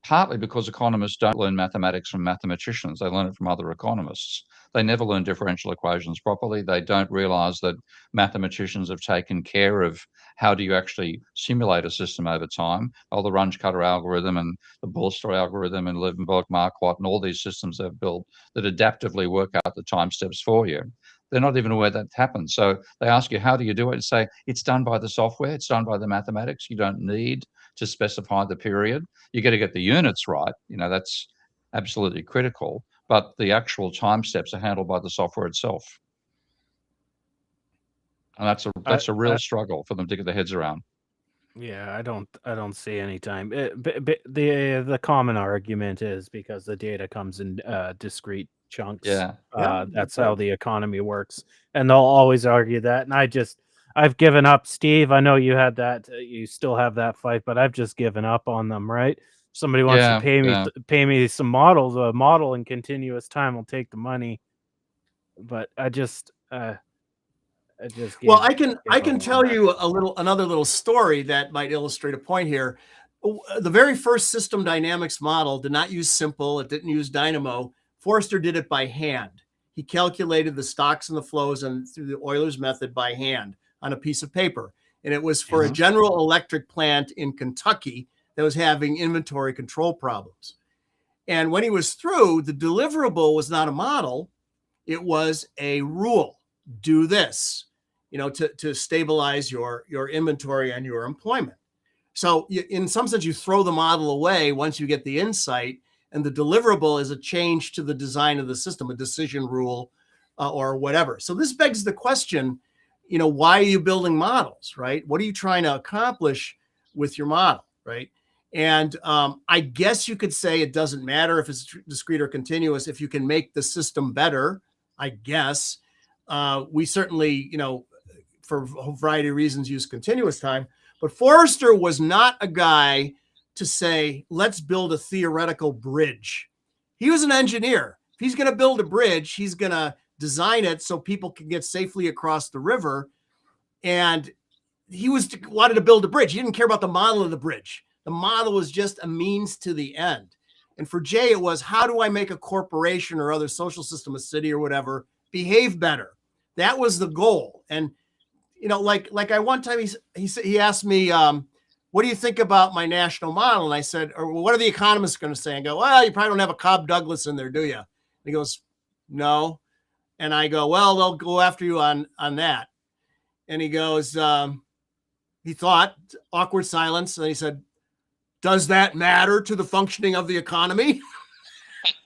partly because economists don't learn mathematics from mathematicians. They learn it from other economists. They never learn differential equations properly. They don't realize that mathematicians have taken care of how do you actually simulate a system over time. Oh, the Runge-Cutter algorithm and the Borstar algorithm and Levenberg-Marquardt and all these systems they've built that adaptively work out the time steps for you. They're not even aware that happens. So they ask you, how do you do it? And say, it's done by the software. It's done by the mathematics. You don't need to specify the period. You got to get the units right. That's absolutely critical. But the actual time steps are handled by the software itself. And that's a real struggle for them to get their heads around. Yeah, I don't see any time. The common argument is because the data comes in discrete chunks. Yeah. That's how the economy works, and they'll always argue that. And I've given up, Steve. I know you had that. You still have that fight, but I've just given up on them. Right? Somebody wants to pay me some models. A model in continuous time will take the money, but I just well, I can tell you another little story that might illustrate a point here. The very first system dynamics model did not use S.I.M.P.L.E. It didn't use Dynamo. Forster did it by hand. He calculated the stocks and the flows and through the Euler's method by hand on a piece of paper. And it was for a General Electric plant in Kentucky that was having inventory control problems. And when he was through, the deliverable was not a model. It was a rule. Do this, to stabilize your inventory and your employment. So in some sense, you throw the model away once you get the insight, and the deliverable is a change to the design of the system, a decision rule or whatever. So this begs the question, why are you building models, right? What are you trying to accomplish with your model, right? And I guess you could say it doesn't matter if it's discrete or continuous if you can make the system better, I guess. We certainly, for a variety of reasons, use continuous time. But Forster was not a guy to say, let's build a theoretical bridge. He was an engineer. If he's going to build a bridge, he's going to design it so people can get safely across the river. And he wanted to build a bridge. He didn't care about the model of the bridge. The model was just a means to the end. And for Jay, it was, how do I make a corporation or other social system, a city or whatever, behave better? That was the goal. And, like I one time he asked me, what do you think about my national model? And I said, or what are the economists going to say? I go, well, you probably don't have a Cobb Douglas in there, do you? And he goes, no. And I go, well, they'll go after you on that. And he goes, he thought, awkward silence. And he said, does that matter to the functioning of the economy?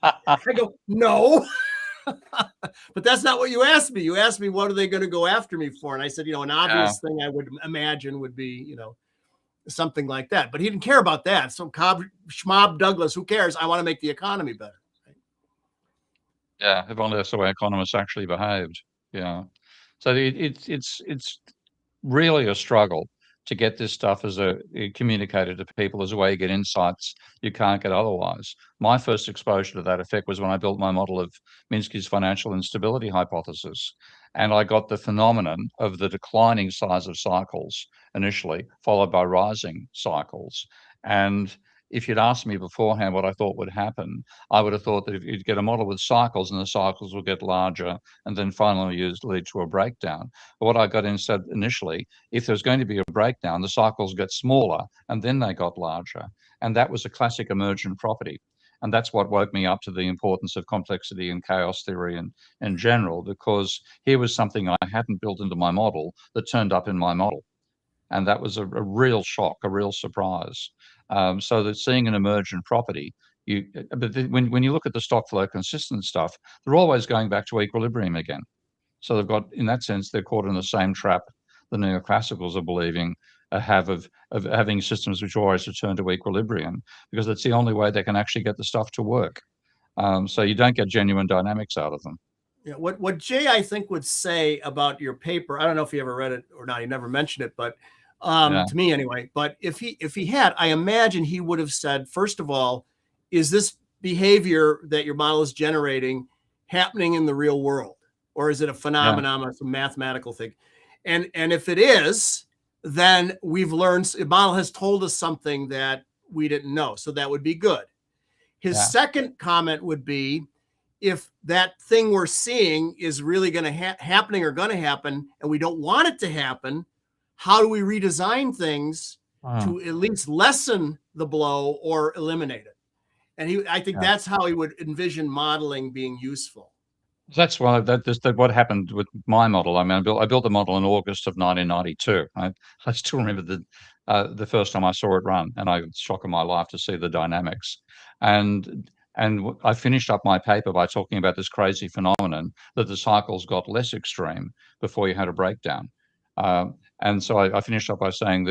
I go, no. But that's not what you asked me. You asked me, what are they going to go after me for? And I said, an obvious thing I would imagine would be, something like that. But he didn't care about that. So Schwab, Douglas, who cares? I want to make the economy better. Right? Yeah, if only that's the way economists actually behaved. Yeah. So it's really a struggle to get this stuff communicated to people as a way to get insights you can't get otherwise. My first exposure to that effect was when I built my model of Minsky's financial instability hypothesis. And I got the phenomenon of the declining size of cycles initially, followed by rising cycles. And if you'd asked me beforehand what I thought would happen, I would have thought that if you'd get a model with cycles and the cycles will get larger and then finally lead to a breakdown. But what I got instead initially, if there's going to be a breakdown, the cycles get smaller and then they got larger. And that was a classic emergent property. And that's what woke me up to the importance of complexity and chaos theory in general, because here was something I hadn't built into my model that turned up in my model. And that was a real shock, a real surprise. So that seeing an emergent property, when you look at the stock flow consistent stuff, they're always going back to equilibrium again. So they've got, in that sense, they're caught in the same trap the neoclassicals are believing have of having systems which always return to equilibrium, because it's the only way they can actually get the stuff to work. So you don't get genuine dynamics out of them. Yeah, what Jay, I think, would say about your paper, I don't know if he ever read it or not. He never mentioned it, but to me anyway. But if he had, I imagine he would have said, first of all, is this behavior that your model is generating happening in the real world, or is it a phenomenon, it's a mathematical thing? And if it is, then we've learned, the model has told us something that we didn't know. So that would be good. His Yeah. second comment would be, if that thing we're seeing is really going to happening or going to happen, and we don't want it to happen, how do we redesign things to at least lessen the blow or eliminate it? And I think that's how he would envision modeling being useful. That's why that's what happened with my model. I mean, I built the model in August of 1992. I still remember the first time I saw it run, and I was shocked in my life to see the dynamics. And I finished up my paper by talking about this crazy phenomenon that the cycles got less extreme before you had a breakdown. And so I finished up by saying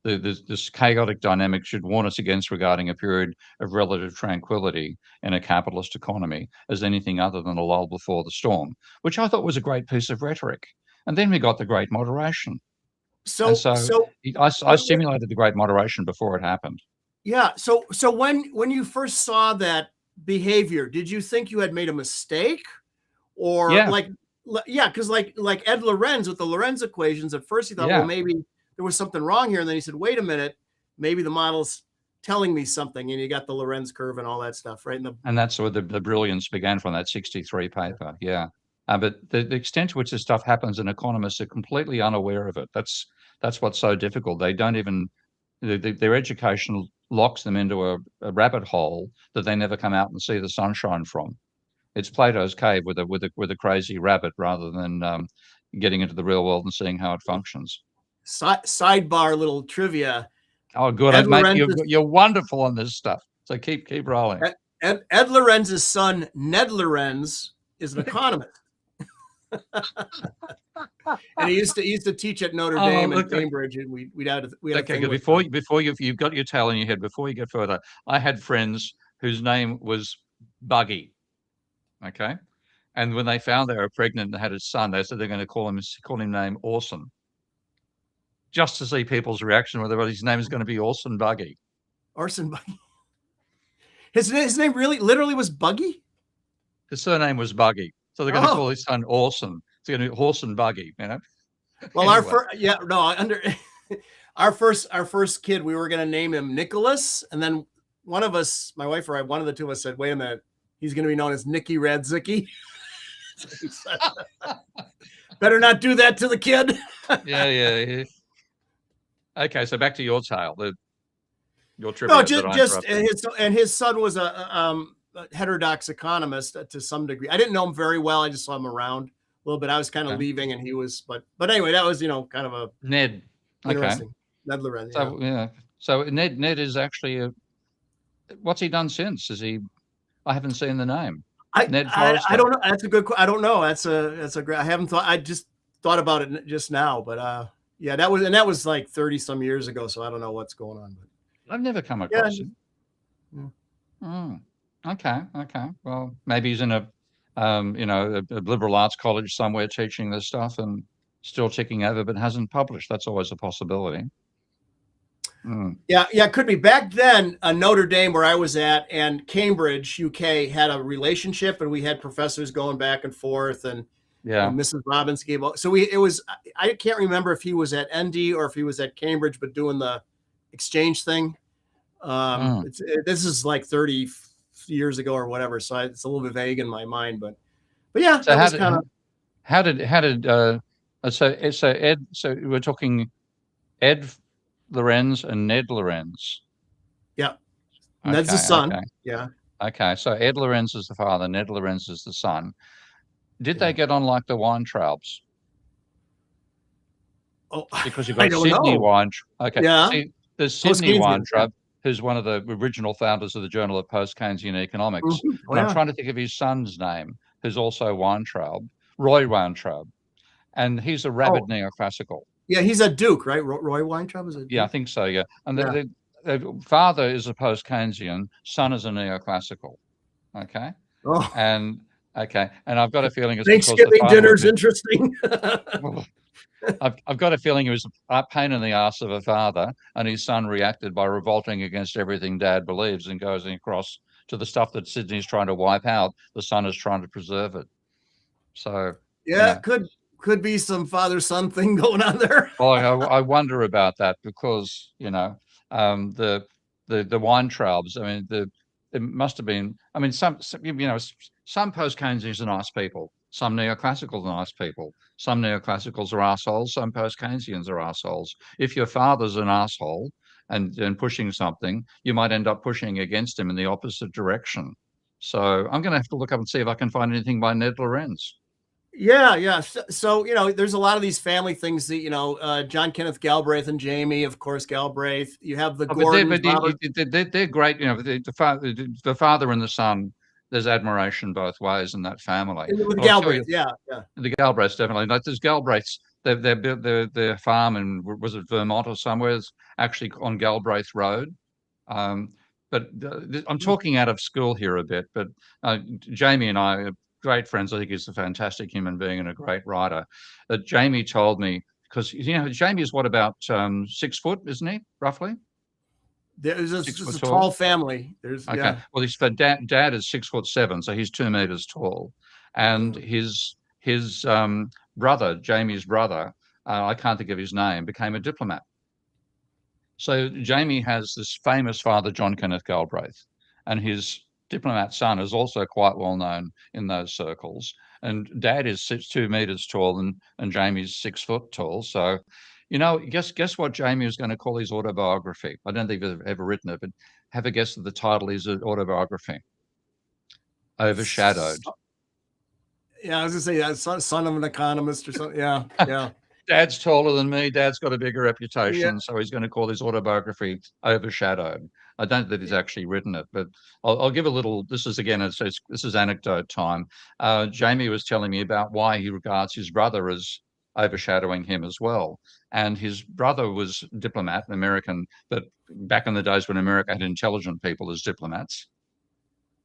this chaotic dynamic should warn us against regarding a period of relative tranquility in a capitalist economy as anything other than a lull before the storm, which I thought was a great piece of rhetoric. And then we got the Great Moderation. And so I simulated the Great Moderation before it happened. Yeah. So when you first saw that behavior, did you think you had made a mistake, or because like Ed Lorenz with the Lorenz equations, at first he thought, well, maybe there was something wrong here, and then he said, wait a minute, maybe the model's telling me something, and you got the Lorenz curve and all that stuff, right? And that's where the brilliance began, from that 63 paper. Yeah. But the extent to which this stuff happens, and economists are completely unaware of it. That's what's so difficult. They don't even, their education locks them into a rabbit hole that they never come out and see the sunshine from. It's Plato's cave with a crazy rabbit, rather than getting into the real world and seeing how it functions. Sidebar little trivia. Oh, good, mate. You're wonderful on this stuff. So keep rolling. Ed Lorenz's son, Ned Lorenz, is an economist. And he used to teach at Notre Dame and Cambridge, and we had okay, good. Before you've got your tail in your head, before you get further, I had friends whose name was Buggy. Okay, and when they found they were pregnant and had a son, they said they're going to call him name Orson, just to see people's reaction, whether his name is going to be Orson Buggy. Orson Buggy. His name literally was Buggy? His surname was Buggy. So they're going to call his son Orson. It's going to be Horse and Buggy, you know? Well, anyway. Our first kid, we were going to name him Nicholas. And then one of us, my wife or I, one of the two of us said, wait a minute, he's going to be known as Nicky Radzicki. Better not do that to the kid. Yeah. Okay, so back to your tale. Your trip. No, his son was a heterodox economist to some degree. I didn't know him very well. I just saw him around a little bit. I was kind of leaving, and he was, but anyway, that was kind of a Ned. Interesting. Okay. Ned Lorenz. So Ned is actually what's he done since? I haven't seen the name. I don't know. That's a good. I don't know. That's a great. I haven't thought. I just thought about it just now, but yeah, that was like 30 some years ago. So I don't know what's going on. But I've never come across him. Yeah. Okay. Well, maybe he's in a liberal arts college somewhere teaching this stuff and still ticking over, but hasn't published. That's always a possibility. Yeah, it could be. Back then, Notre Dame, where I was at, and Cambridge, UK, had a relationship, and we had professors going back and forth, and Mrs. Robbins gave up. So I can't remember if he was at ND or if he was at Cambridge, but doing the exchange thing. This is like 30 years ago or whatever, so it's a little bit vague in my mind, but yeah. So how did Ed? So we're talking Ed Lorenz and Ned Lorenz. Yeah, Ned's the son. Okay. Yeah. Okay, so Ed Lorenz is the father, Ned Lorenz is the son. Did they get on like the Weintraubs? Oh, because you've got Sidney Weintraub. Okay. Yeah. See, there's Sidney Weintraub, who's one of the original founders of the Journal of Post-Keynesian Economics. I'm trying to think of his son's name, who's also Weintraub, Roy Weintraub. And he's a rabid neoclassical. Yeah, he's a Duke, right? Roy Weintraub is a Duke? Yeah, I think so, yeah. And the father is a post-Keynesian, son is a neoclassical. Okay? Oh. And I've got a feeling it's Thanksgiving dinner's interesting. I've got a feeling it was a pain in the ass of a father, and his son reacted by revolting against everything dad believes and goes across to the stuff that Sydney's trying to wipe out. The son is trying to preserve it. So could be some father-son thing going on there. Well, I wonder about that because the the Weintraubs. I mean, it must have been. I mean, some some post-Keynesians are nice people. Some neoclassicals are nice people. Some neoclassicals are assholes. Some post-Keynesians are assholes. If your father's an asshole and pushing something, you might end up pushing against him in the opposite direction. So I'm going to have to look up and see if I can find anything by Ned Lorenz. Yeah. So, there's a lot of these family things that, John Kenneth Galbraith and Jamie, of course, Galbraith. You have the Oh, but Gordons, Robert. they're great. The father and the son. There's admiration both ways in that family. With But I'll tell you, Galbraith, yeah. the Galbraiths definitely. Like there's Galbraiths. They built their farm in, was it Vermont or somewhere? It's actually on Galbraith Road. Um, but I'm talking out of school here a bit. But Jamie and I are great friends. I think he's a fantastic human being and a great writer. Jamie told me, because Jamie is what, about 6 foot, isn't he, roughly? There's a 6 foot tall family. There's Okay. yeah. Well, dad is 6'7", so he's 2 meters tall, and his brother, Jamie's brother, I can't think of his name, became a diplomat. So Jamie has this famous father, John Kenneth Galbraith, and his diplomat son is also quite well known in those circles. And dad is 2 meters tall, and Jamie's 6 foot tall. So, guess what Jamie is going to call his autobiography? I don't think he's ever written it, but have a guess of the title of his autobiography. Overshadowed. Yeah, I was gonna say that son of an economist or something. Yeah. Dad's taller than me. Dad's got a bigger reputation, so he's going to call his autobiography Overshadowed. I don't think he's actually written it, but I'll give a little. This is again, this is anecdote time. Jamie was telling me about why he regards his brother as overshadowing him as well. And his brother was a diplomat, an American, but back in the days when America had intelligent people as diplomats.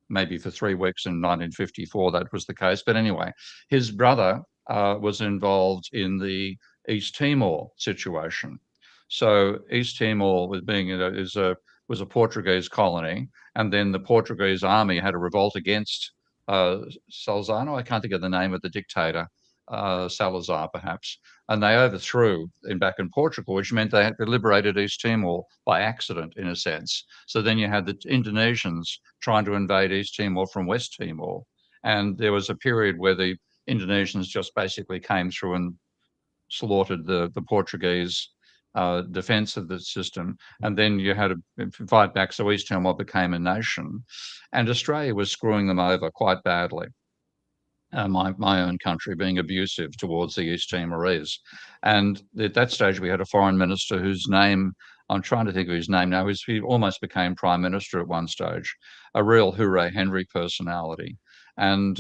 Maybe for 3 weeks in 1954, that was the case. But anyway, his brother was involved in the East Timor situation. So East Timor was a Portuguese colony, and then the Portuguese army had a revolt against Salzano. I can't think of the name of the dictator, Salazar perhaps, and they overthrew back in Portugal, which meant they had liberated East Timor by accident, in a sense. So then you had the Indonesians trying to invade East Timor from West Timor, and there was a period where the Indonesians just basically came through and slaughtered the Portuguese defense of the system. And then you had to fight back, so East Timor became a nation. And Australia was screwing them over quite badly. My own country being abusive towards the East Timorese. And at that stage, we had a foreign minister whose name, I'm trying to think of his name now, he almost became prime minister at one stage, a real Hooray Henry personality. And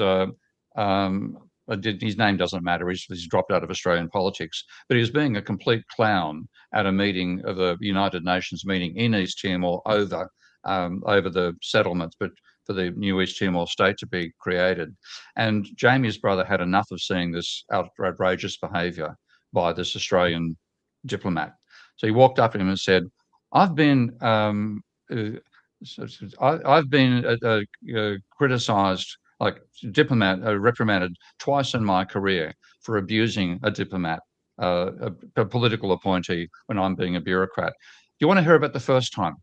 his name doesn't matter. He's dropped out of Australian politics, but he was being a complete clown at a meeting of the United Nations meeting in East Timor over the settlements, but for the new East Timor state to be created. And Jamie's brother had enough of seeing this outrageous behaviour by this Australian diplomat. So he walked up to him and said, I've been criticised, like reprimanded twice in my career for abusing a diplomat, a political appointee when I'm being a bureaucrat. Do you want to hear about the first time?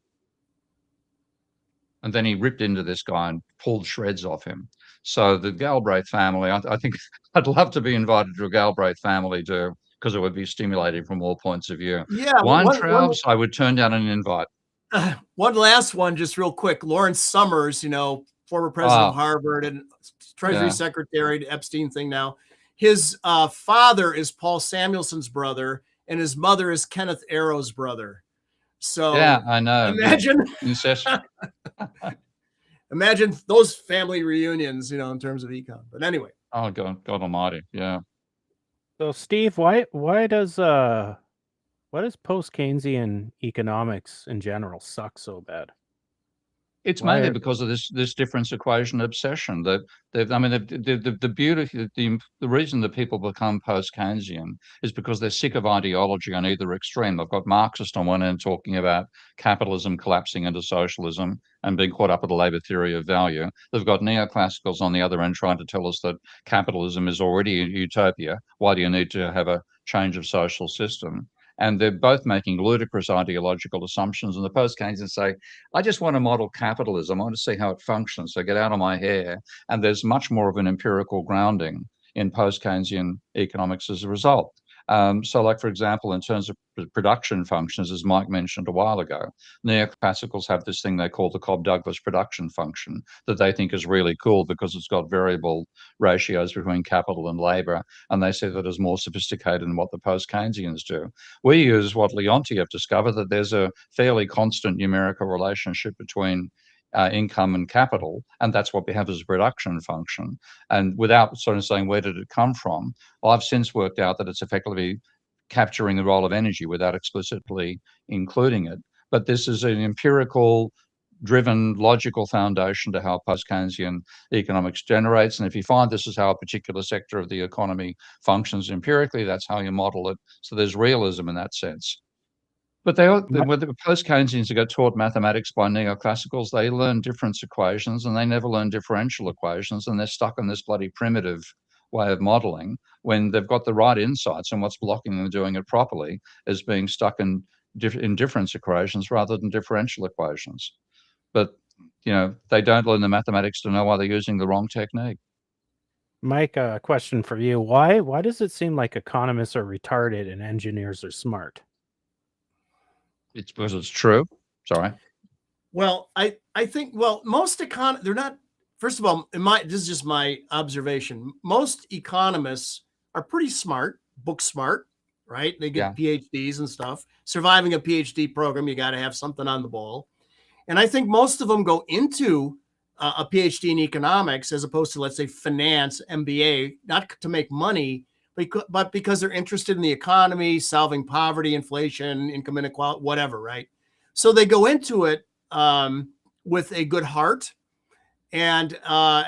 And then he ripped into this guy and pulled shreds off him. So the Galbraith family, I think I'd love to be invited to a Galbraith family too, because it would be stimulating from all points of view. Yeah. Weintraubs, I would turn down an invite. One last one, just real quick. Lawrence Summers, former president of Harvard and Treasury Secretary, to Epstein thing now. His father is Paul Samuelson's brother, and his mother is Kenneth Arrow's brother. So yeah, I know. Imagine those family reunions, in terms of econ. But anyway. Oh God Almighty, yeah. So Steve, why does post-Keynesian economics in general suck so bad? It's mainly because of this difference equation obsession. The beauty, the reason that people become post-Keynesian is because they're sick of ideology on either extreme. They've got Marxist on one end talking about capitalism collapsing into socialism and being caught up with the Labour theory of value. They've got neoclassicals on the other end trying to tell us that capitalism is already a utopia. Why do you need to have a change of social system? And they're both making ludicrous ideological assumptions. And the post-Keynesians say, I just want to model capitalism. I want to see how it functions. So get out of my hair. And there's much more of an empirical grounding in post-Keynesian economics as a result. So like, for example, in terms of production functions, as Mike mentioned a while ago, neoclassicals have this thing they call the Cobb-Douglas production function that they think is really cool because it's got variable ratios between capital and labor, and they see that as more sophisticated than what the post-Keynesians do. We use what Leontief discovered, that there's a fairly constant numerical relationship between income and capital, and that's what we have as a production function. And without sort of saying, where did it come from? Well, I've since worked out that it's effectively capturing the role of energy without explicitly including it. But this is an empirical driven logical foundation to how post-Keynesian economics generates. And if you find this is how a particular sector of the economy functions empirically, that's how you model it. So there's realism in that sense. But when the post-Keynesians get taught mathematics by neoclassicals, they learn difference equations and they never learn differential equations, and they're stuck in this bloody primitive way of modeling when they've got the right insights, and what's blocking them doing it properly is being stuck in difference equations rather than differential equations. But they don't learn the mathematics to know why they're using the wrong technique. Mike, a question for you. Why does it seem like economists are retarded and engineers are smart? It's because it's true. Sorry. Well, I think, most they're not, first of all, this is just my observation. Most economists are pretty smart, book smart, right? They get PhDs and stuff. Surviving a PhD program, you got to have something on the ball. And I think most of them go into a PhD in economics as opposed to, let's say, finance, MBA, not to make money, but because they're interested in the economy, solving poverty, inflation, income inequality, whatever, right? So they go into it with a good heart, and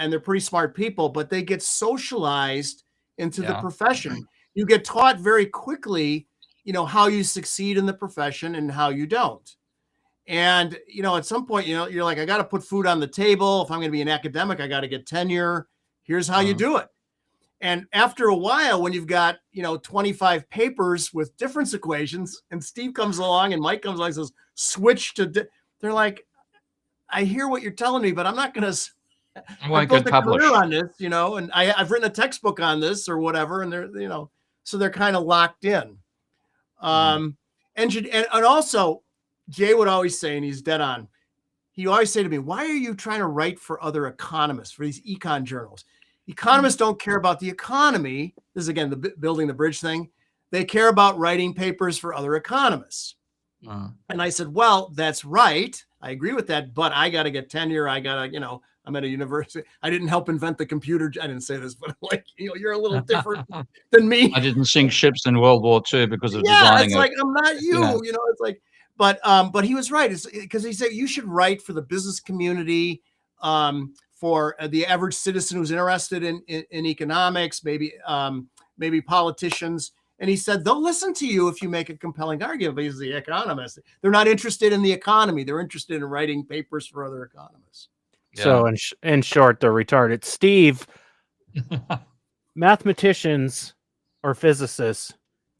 they're pretty smart people, but they get socialized into the profession. You get taught very quickly, how you succeed in the profession and how you don't. And, at some point, you're like, I got to put food on the table. If I'm going to be an academic, I got to get tenure. Here's how you do it. And after a while, when you've got, 25 papers with difference equations, and Steve comes along and Mike comes along and says, switch to, they're like, I hear what you're telling me, but I'm not going to, I built a career on this, and I've written a textbook on this or whatever. And they're, so they're kind of locked in. And also, Jay would always say, and he's dead on, he always say to me, why are you trying to write for other economists, for these econ journals? Economists don't care about the economy. This is, again, the building the bridge thing. They care about writing papers for other economists. And I said, well, that's right. I agree with that, but I got to get tenure. I got to, I'm at a university. I didn't help invent the computer. I didn't say this, but you're a little different than me. I didn't sink ships in World War II because of designing it's like, I'm not you, it's like, but he was right. It's because he said you should write for the business community, for the average citizen who's interested in economics, maybe politicians. And he said they'll listen to you if you make a compelling argument. But he's the economist. They're not interested in the economy. They're interested in writing papers for other economists. So in short, they're retarded. Steve, mathematicians or physicists,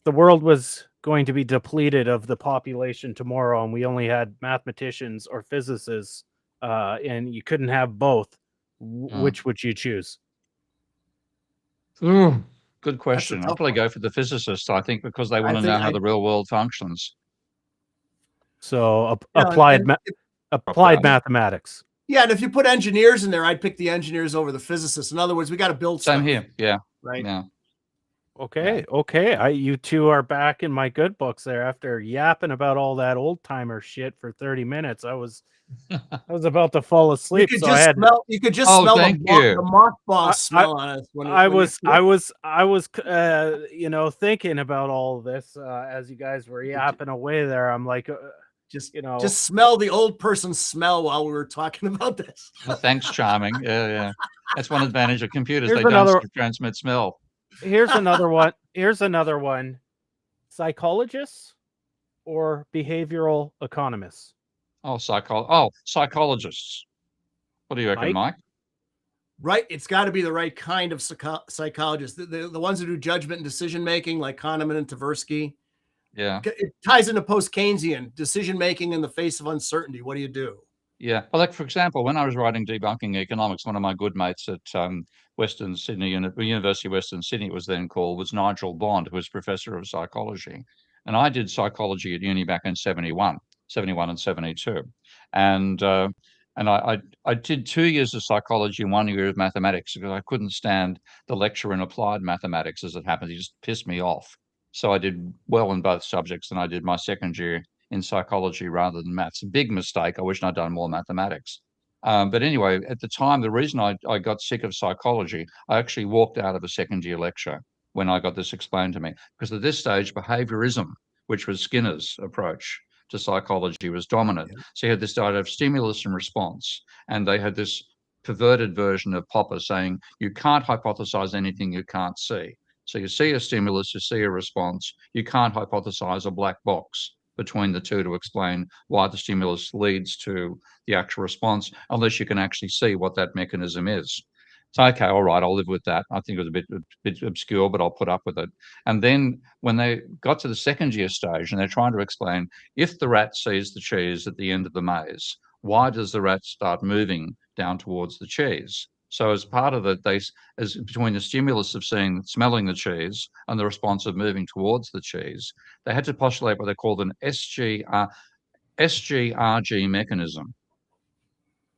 the world was going to be depleted of the population tomorrow, and we only had mathematicians or physicists, and you couldn't have both. Which would you choose? Good question. I'll probably go for the physicists, I think, because they want to know how the real world functions. So applied mathematics. Yeah, and if you put engineers in there, I'd pick the engineers over the physicists. In other words, we got to build Same stuff. here. Yeah. Right. Yeah. Okay. You two are back in my good books there after yapping about all that old timer shit for 30 minutes. I was about to fall asleep. You could just smell the mothball smell on us. I was thinking about all of this as you guys were yapping away there. I'm like, just smell the old person smell while we were talking about this. Well, thanks, Charming. Yeah. That's one advantage of computers. They don't transmit smell. Here's another one. Psychologists or behavioral economists? Psychologists. What do you reckon, Mike? Right. It's got to be the right kind of psychologist. The ones that do judgment and decision making, like Kahneman and Tversky. Yeah. It ties into post-Keynesian decision-making in the face of uncertainty. What do you do? Yeah. Well, like, for example, when I was writing Debunking Economics, one of my good mates at Western Sydney, University of Western Sydney, it was then called, was Nigel Bond, who was professor of psychology. And I did psychology at uni back in 71 and 72. And I did 2 years of psychology and 1 year of mathematics because I couldn't stand the lecture in applied mathematics, as it happened. He just pissed me off. So I did well in both subjects, and I did my second year in psychology rather than maths. A big mistake. I wish I'd done more mathematics. But anyway, at the time, the reason I got sick of psychology, I actually walked out of a second year lecture when I got this explained to me, because at this stage, behaviorism, which was Skinner's approach to psychology, was dominant. Yeah. So you had this idea of stimulus and response, and they had this perverted version of Popper saying, you can't hypothesize anything you can't see. So you see a stimulus, you see a response, you can't hypothesize a black box between the two to explain why the stimulus leads to the actual response, unless you can actually see what that mechanism is. So, okay, all right, I'll live with that. I think it was a bit obscure, but I'll put up with it. And then when they got to the second year stage and they're trying to explain, if the rat sees the cheese at the end of the maze, why does the rat start moving down towards the cheese? So as part of it, as between the stimulus of smelling the cheese and the response of moving towards the cheese, they had to postulate what they called an SGRG mechanism.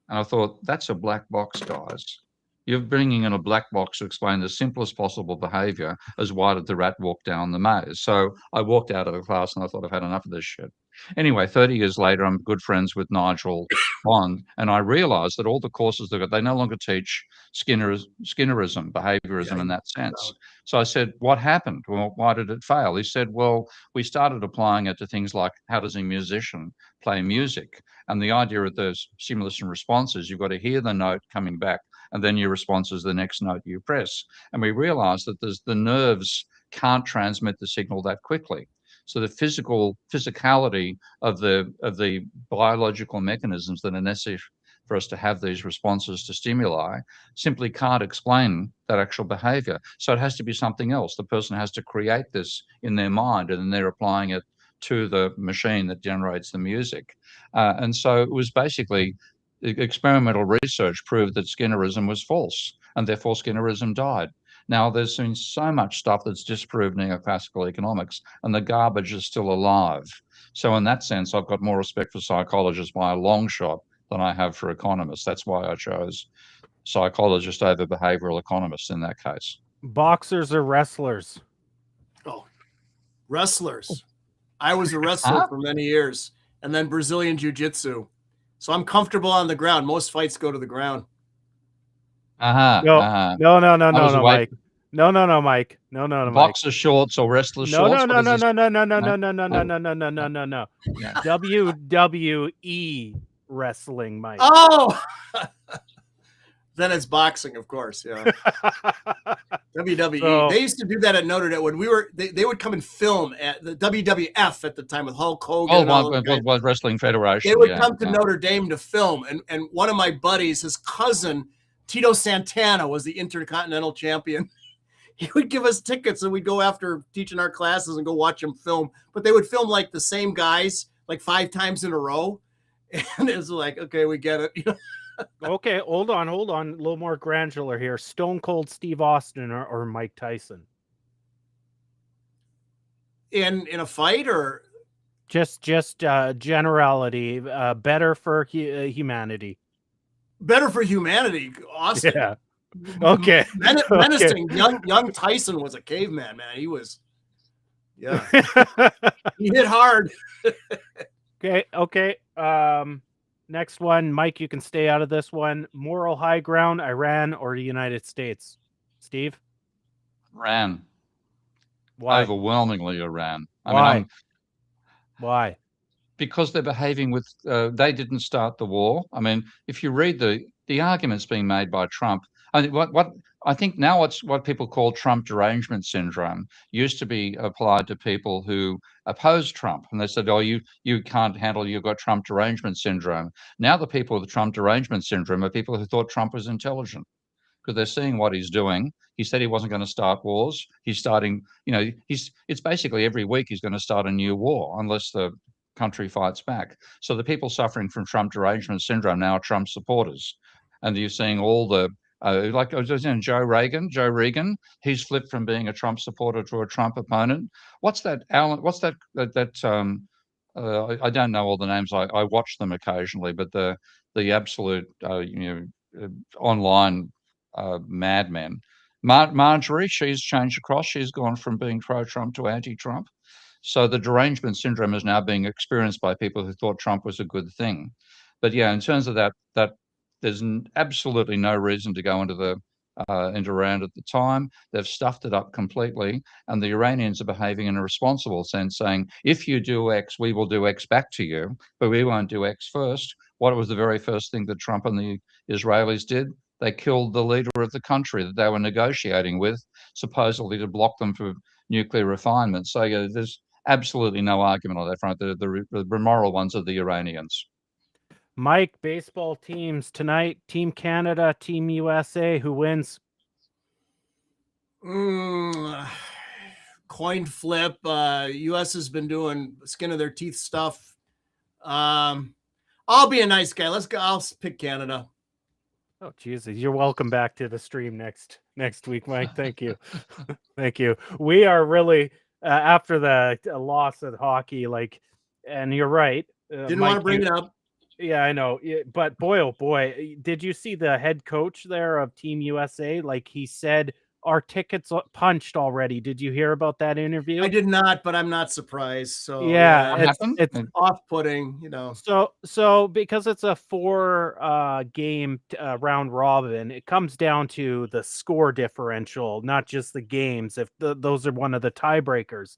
And I thought, that's a black box, guys. You're bringing in a black box to explain the simplest possible behavior as why did the rat walk down the maze. So I walked out of the class and I thought, I've had enough of this shit. Anyway, 30 years later, I'm good friends with Nigel Bond, and I realized that all the courses they no longer teach Skinnerism, behaviorism in that sense. So I said, what happened? Well, why did it fail? He said, well, we started applying it to things like how does a musician play music? And the idea of the stimulus and responses, you've got to hear the note coming back, and then your response is the next note you press. And we realized that the nerves can't transmit the signal that quickly. So the physicality of the biological mechanisms that are necessary for us to have these responses to stimuli simply can't explain that actual behavior. So it has to be something else. The person has to create this in their mind, and then they're applying it to the machine that generates the music. And so it was basically experimental research proved that Skinnerism was false, and therefore Skinnerism died. Now, there's been so much stuff that's disproved neoclassical economics, and the garbage is still alive. So in that sense, I've got more respect for psychologists by a long shot than I have for economists. That's why I chose psychologists over behavioral economists in that case. Boxers or wrestlers? Oh, wrestlers. I was a wrestler for many years, and then Brazilian Jiu-Jitsu. So I'm comfortable on the ground. Most fights go to the ground. No, Mike. No, Mike. No, boxer shorts or wrestler shorts. No. WWE wrestling, Mike. Oh, then it's boxing, of course. Yeah. WWE. So, they used to do that at Notre Dame when we were. They would come and film at the WWF at the time with Hulk Hogan. World Wrestling Federation. They would come to Notre Dame to film, and one of my buddies, his cousin Tito Santana, was the Intercontinental Champion. He would give us tickets, and we'd go after teaching our classes and go watch him film. But they would film like the same guys like 5 times in a row, and it was like, okay, we get it. Okay, hold on. A little more granular here. Stone Cold Steve Austin or Mike Tyson? In a fight, or just generality? Better for humanity. Better for humanity, Austin. Yeah. Okay. Menacing. Okay. Young Tyson was a caveman, man. He was. Yeah. He hit hard. Okay. Next one, Mike, you can stay out of this one. Moral high ground, Iran or the United States? Steve? Iran. Why? Overwhelmingly Iran. Why? Because they're behaving with, they didn't start the war. I mean, if you read the arguments being made by Trump, I think now it's what people call Trump derangement syndrome used to be applied to people who opposed Trump. And they said, oh, you can't handle, you've got Trump derangement syndrome. Now the people with Trump derangement syndrome are people who thought Trump was intelligent. because they're seeing what he's doing. He said he wasn't going to start wars. He's starting, it's basically every week he's going to start a new war unless the country fights back. So the people suffering from Trump derangement syndrome now are Trump supporters. And you're seeing all the, like I was saying, Joe Regan, he's flipped from being a Trump supporter to a Trump opponent. What's that, Alan? What's that I don't know all the names. I watch them occasionally, but the absolute online madmen. Marjorie, she's changed across. She's gone from being pro-Trump to anti-Trump. So the derangement syndrome is now being experienced by people who thought Trump was a good thing. But yeah, in terms of that there's absolutely no reason to go into Iran at the time. They've stuffed it up completely, and the Iranians are behaving in a responsible sense, saying, if you do X, we will do X back to you, but we won't do X first. What was the very first thing that Trump and the Israelis did? They killed the leader of the country that they were negotiating with, supposedly to block them from nuclear refinement. So there's absolutely no argument on that front. The moral ones are the Iranians. Mike, baseball teams tonight, Team Canada, Team USA, who wins? Coin flip. US has been doing skin of their teeth stuff. I'll be a nice guy. Let's go. I'll pick Canada. Oh, Jesus. You're welcome back to the stream next week, Mike. Thank you. Thank you. We are really, after the loss of hockey, and you're right. Didn't want to bring it up. Yeah, I know. But boy, oh boy, did you see the head coach there of Team USA? Like he said, our tickets punched already. Did you hear about that interview? I did not, but I'm not surprised. So yeah, it's off-putting, So because it's a 4 game round robin, it comes down to the score differential, not just the games. If those are one of the tiebreakers.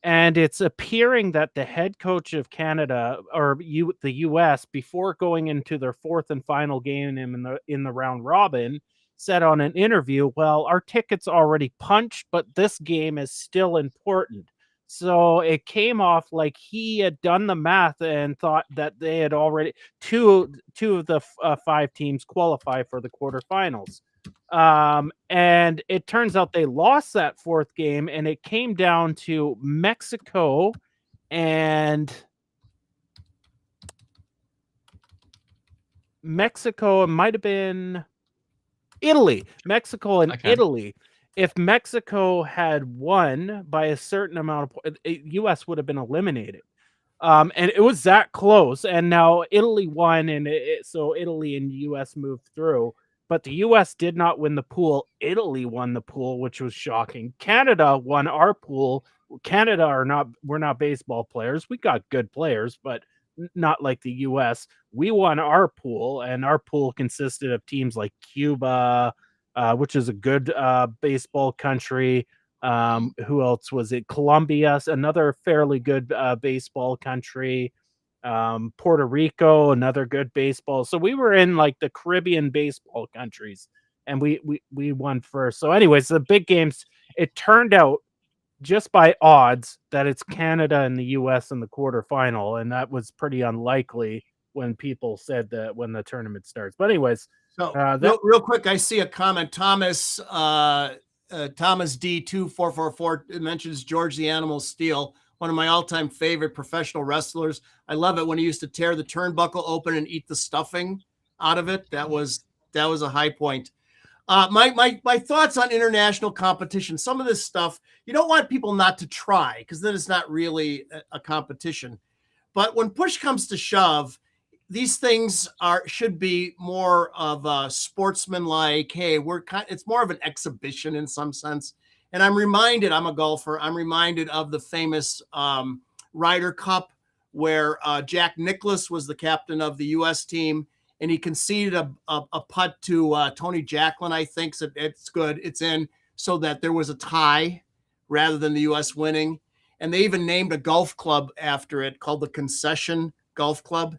And it's appearing that the head coach of Canada or the US, before going into their 4th and final game in the round robin, said on an interview, well, our tickets already punched, but this game is still important. So it came off like he had done the math and thought that they had already two of the 5 teams qualify for the quarterfinals. And it turns out they lost that 4th game, and it came down to Mexico and it might have been Italy. Mexico and Italy. If Mexico had won by a certain amount of points, U.S. would have been eliminated. And it was that close. And now Italy won, and so Italy and U.S. moved through. But the U.S. did not win the pool. Italy won the pool, which was shocking. Canada won our pool. We're not baseball players. We got good players, but not like the U.S. We won our pool, and our pool consisted of teams like Cuba, which is a good baseball country. Who else was it? Colombia, another fairly good baseball country. Puerto Rico, another good baseball. So we were in like the Caribbean baseball countries, and we won first. So anyways, the big games, it turned out just by odds that it's Canada and the US in the quarterfinal, and that was pretty unlikely when people said that when the tournament starts. But anyways, so real quick, I see a comment. Thomas D2444 mentions George the Animal Steel, one of my all-time favorite professional wrestlers. I love it when he used to tear the turnbuckle open and eat the stuffing out of it. That was a high point. My thoughts on international competition. Some of this stuff, you don't want people not to try, because then it's not really a competition. But when push comes to shove, these things should be more of a sportsman-like, hey, it's more of an exhibition in some sense. And I'm a golfer, I'm reminded of the famous Ryder Cup, where Jack Nicklaus was the captain of the U.S. team, and he conceded a putt to Tony Jacklin, I think. So it's good. It's in, so that there was a tie rather than the U.S. winning. And they even named a golf club after it called the Concession Golf Club.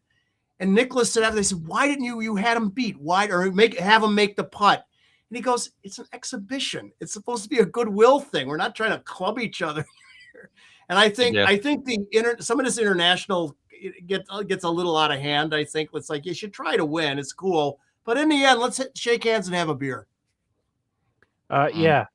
And Nicklaus said after, they said, why didn't you had him beat? Why, or have him make the putt? And he goes, it's an exhibition. It's supposed to be a goodwill thing. We're not trying to club each other here. And I think some of this international gets a little out of hand. I think it's like, you should try to win. It's cool. But in the end, let's shake hands and have a beer. Yeah,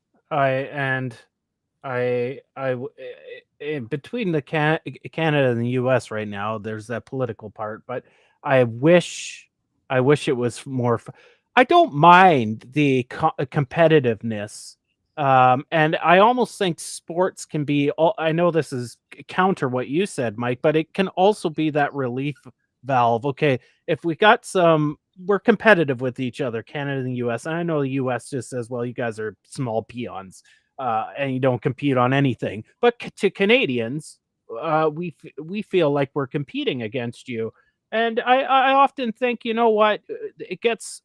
between the Canada and the U.S. right now, there's that political part, but I wish, it was more. I don't mind the competitiveness, and I almost think sports can be. I know this is counter what you said, Mike, but it can also be that relief valve. Okay, if we got we're competitive with each other, Canada and the U.S. And I know the U.S. just says, "Well, you guys are small peons." And you don't compete on anything. But to Canadians, we feel like we're competing against you. And I often think, you know what, it gets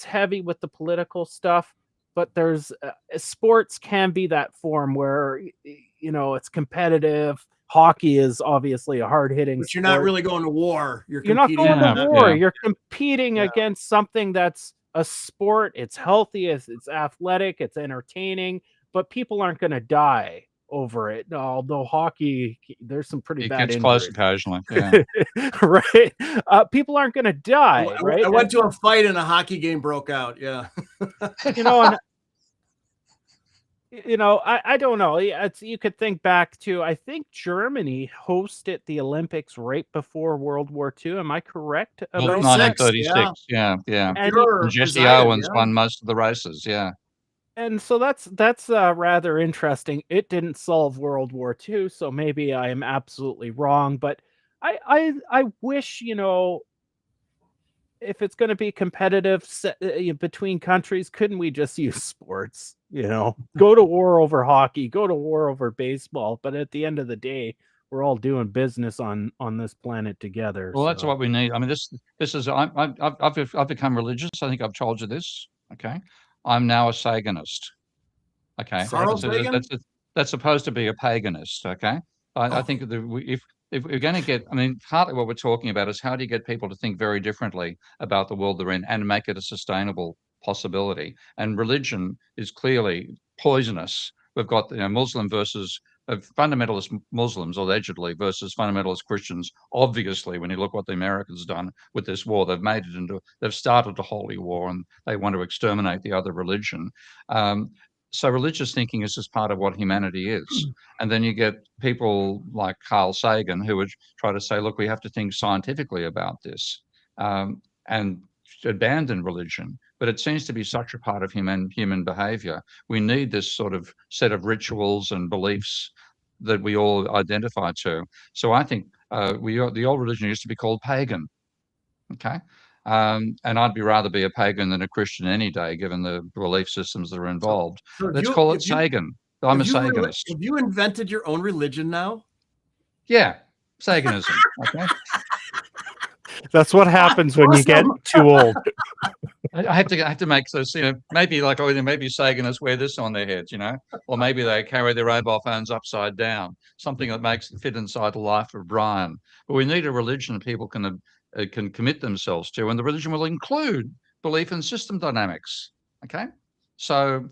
heavy with the political stuff, but there's sports can be that form where it's competitive. Hockey is obviously a hard hitting But you're not sport. really going to war. You're You're not competing. going to Yeah, war. yeah. You're competing Yeah. against something that's a sport. It's healthy, it's athletic, it's entertaining, but people aren't going to die over it. Although hockey, there's some pretty It bad gets close injuries, occasionally. Yeah. right? People aren't going to die, right? I went to a fight and a hockey game broke out. Yeah. And I don't know. You could think back to, I think Germany hosted the Olympics right before World War II. Am I correct Well, about that? 1936. Yeah, yeah. And And Sure, Jesse presided, Owens yeah. won most of the races. Yeah. And so that's rather interesting. It didn't solve World War II, so maybe I am absolutely wrong. But I wish, if it's going to be competitive between countries, couldn't we just use sports? Go to war over hockey, go to war over baseball. But at the end of the day, we're all doing business on this planet together. Well, that's So what we need. I mean, this is I've become religious. I think I've told you this. Okay, I'm now a Saganist. Okay, Carl so Sagan? that's supposed to be a paganist. Okay, I think that if we're going to get, I mean, partly what we're talking about is how do you get people to think very differently about the world they're in and make it a sustainable possibility. And religion is clearly poisonous. We've got Muslim versus fundamentalist Muslims allegedly versus fundamentalist Christians. Obviously, when you look what the Americans done with this war, they've started a holy war and they want to exterminate the other religion. So religious thinking is just part of what humanity is. And then you get people like Carl Sagan who would try to say, look, we have to think scientifically about this and abandon religion. But it seems to be such a part of human behavior. We need this sort of set of rituals and beliefs that we all identify to. So I think the old religion used to be called pagan. Okay. And I'd rather be a pagan than a Christian any day, given the belief systems that are involved. So Let's call it Sagan. I'm a Saganist. Have you invented your own religion now? Yeah, Saganism. Okay. that's what happens when you get too old. I have to make those, maybe like, maybe Saganists wear this on their heads, or maybe they carry their mobile phones upside down, something that makes it fit inside the life of Brian. But we need a religion people can commit themselves to, and the religion will include belief in system dynamics. Okay, so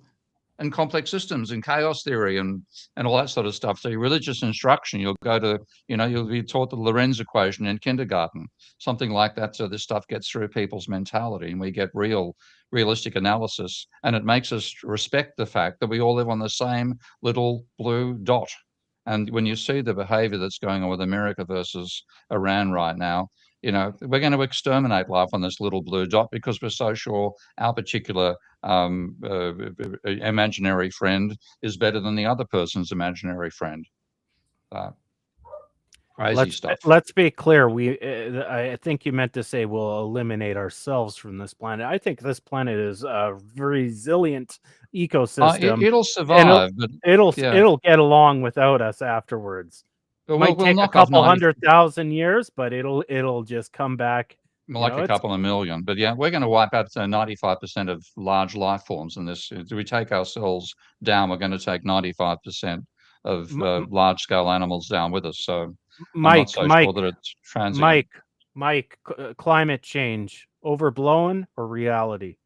and complex systems and chaos theory and all that sort of stuff. So your religious instruction, you'll go to, you'll be taught the Lorenz equation in kindergarten, something like that. So this stuff gets through people's mentality and we get realistic analysis. And it makes us respect the fact that we all live on the same little blue dot. And when you see the behavior that's going on with America versus Iran right now, we're going to exterminate life on this little blue dot because we're so sure our particular imaginary friend is better than the other person's imaginary friend. Crazy stuff. Let's be clear. I think you meant to say we'll eliminate ourselves from this planet. I think this planet is a resilient ecosystem. It'll survive, but it'll get along without us afterwards. It might take a couple 100,000 years, but it'll just come back. Like a couple of million. But yeah, we're going to wipe out 95% of large life forms in this. Do we take ourselves down? We're going to take 95% of large-scale animals down with us. So Mike, I'm not so sure that it's transient. Mike, climate change, overblown or reality?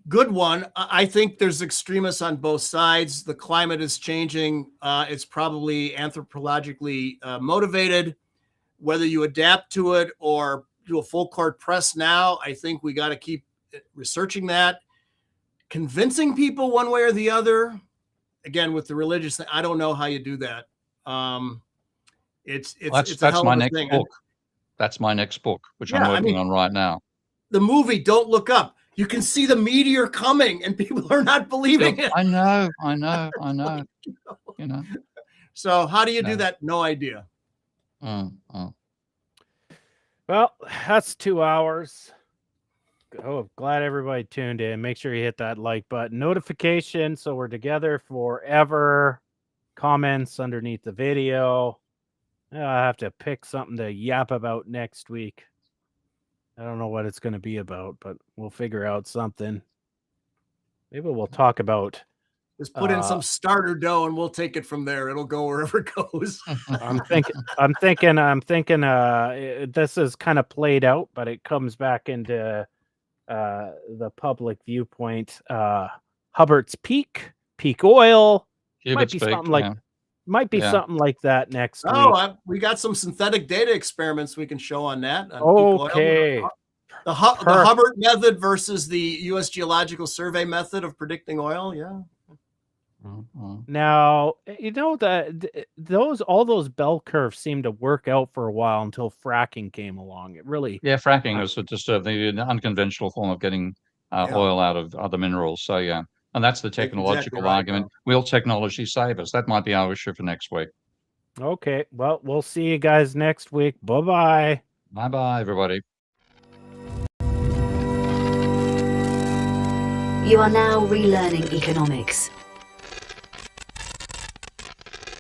Good one. I think there's extremists on both sides. The climate is changing. It's probably anthropologically motivated. Whether you adapt to it or do a full court press now, I think we got to keep researching that, convincing people one way or the other. Again, with the religious thing, I don't know how you do that. It's a hell my of a next thing. book. That's my next book, which I'm Yeah, I working mean, on right now. the movie Don't Look Up, you can see the meteor coming and people are not believing it. I know. You know. So how do you do Yeah. that? No idea. Well, that's 2 hours. Oh, glad everybody tuned in. Make sure you hit that like button, notification, so we're together forever. Comments underneath the video. I have to pick something to yap about next week. I don't know what it's going to be about, but we'll figure out something. Maybe we'll talk about. Just put in some starter dough and we'll take it from there. It'll go wherever it goes. I'm thinking. This is kind of played out, but it comes back into the public viewpoint. Hubbard's peak oil. Might be something like that next week. We got some synthetic data experiments we can show on that. On Okay. peak oil. The Hubbard method versus the U.S. Geological Survey method of predicting oil. Yeah. Now, you know that all those bell curves seem to work out for a while until fracking came along. It really, fracking was just the unconventional form of getting oil out of other minerals. So yeah, and that's the technological argument. Will technology save us? That might be our issue for next week. Okay, well, we'll see you guys next week. Bye-bye. Bye-bye, everybody. You are now relearning economics.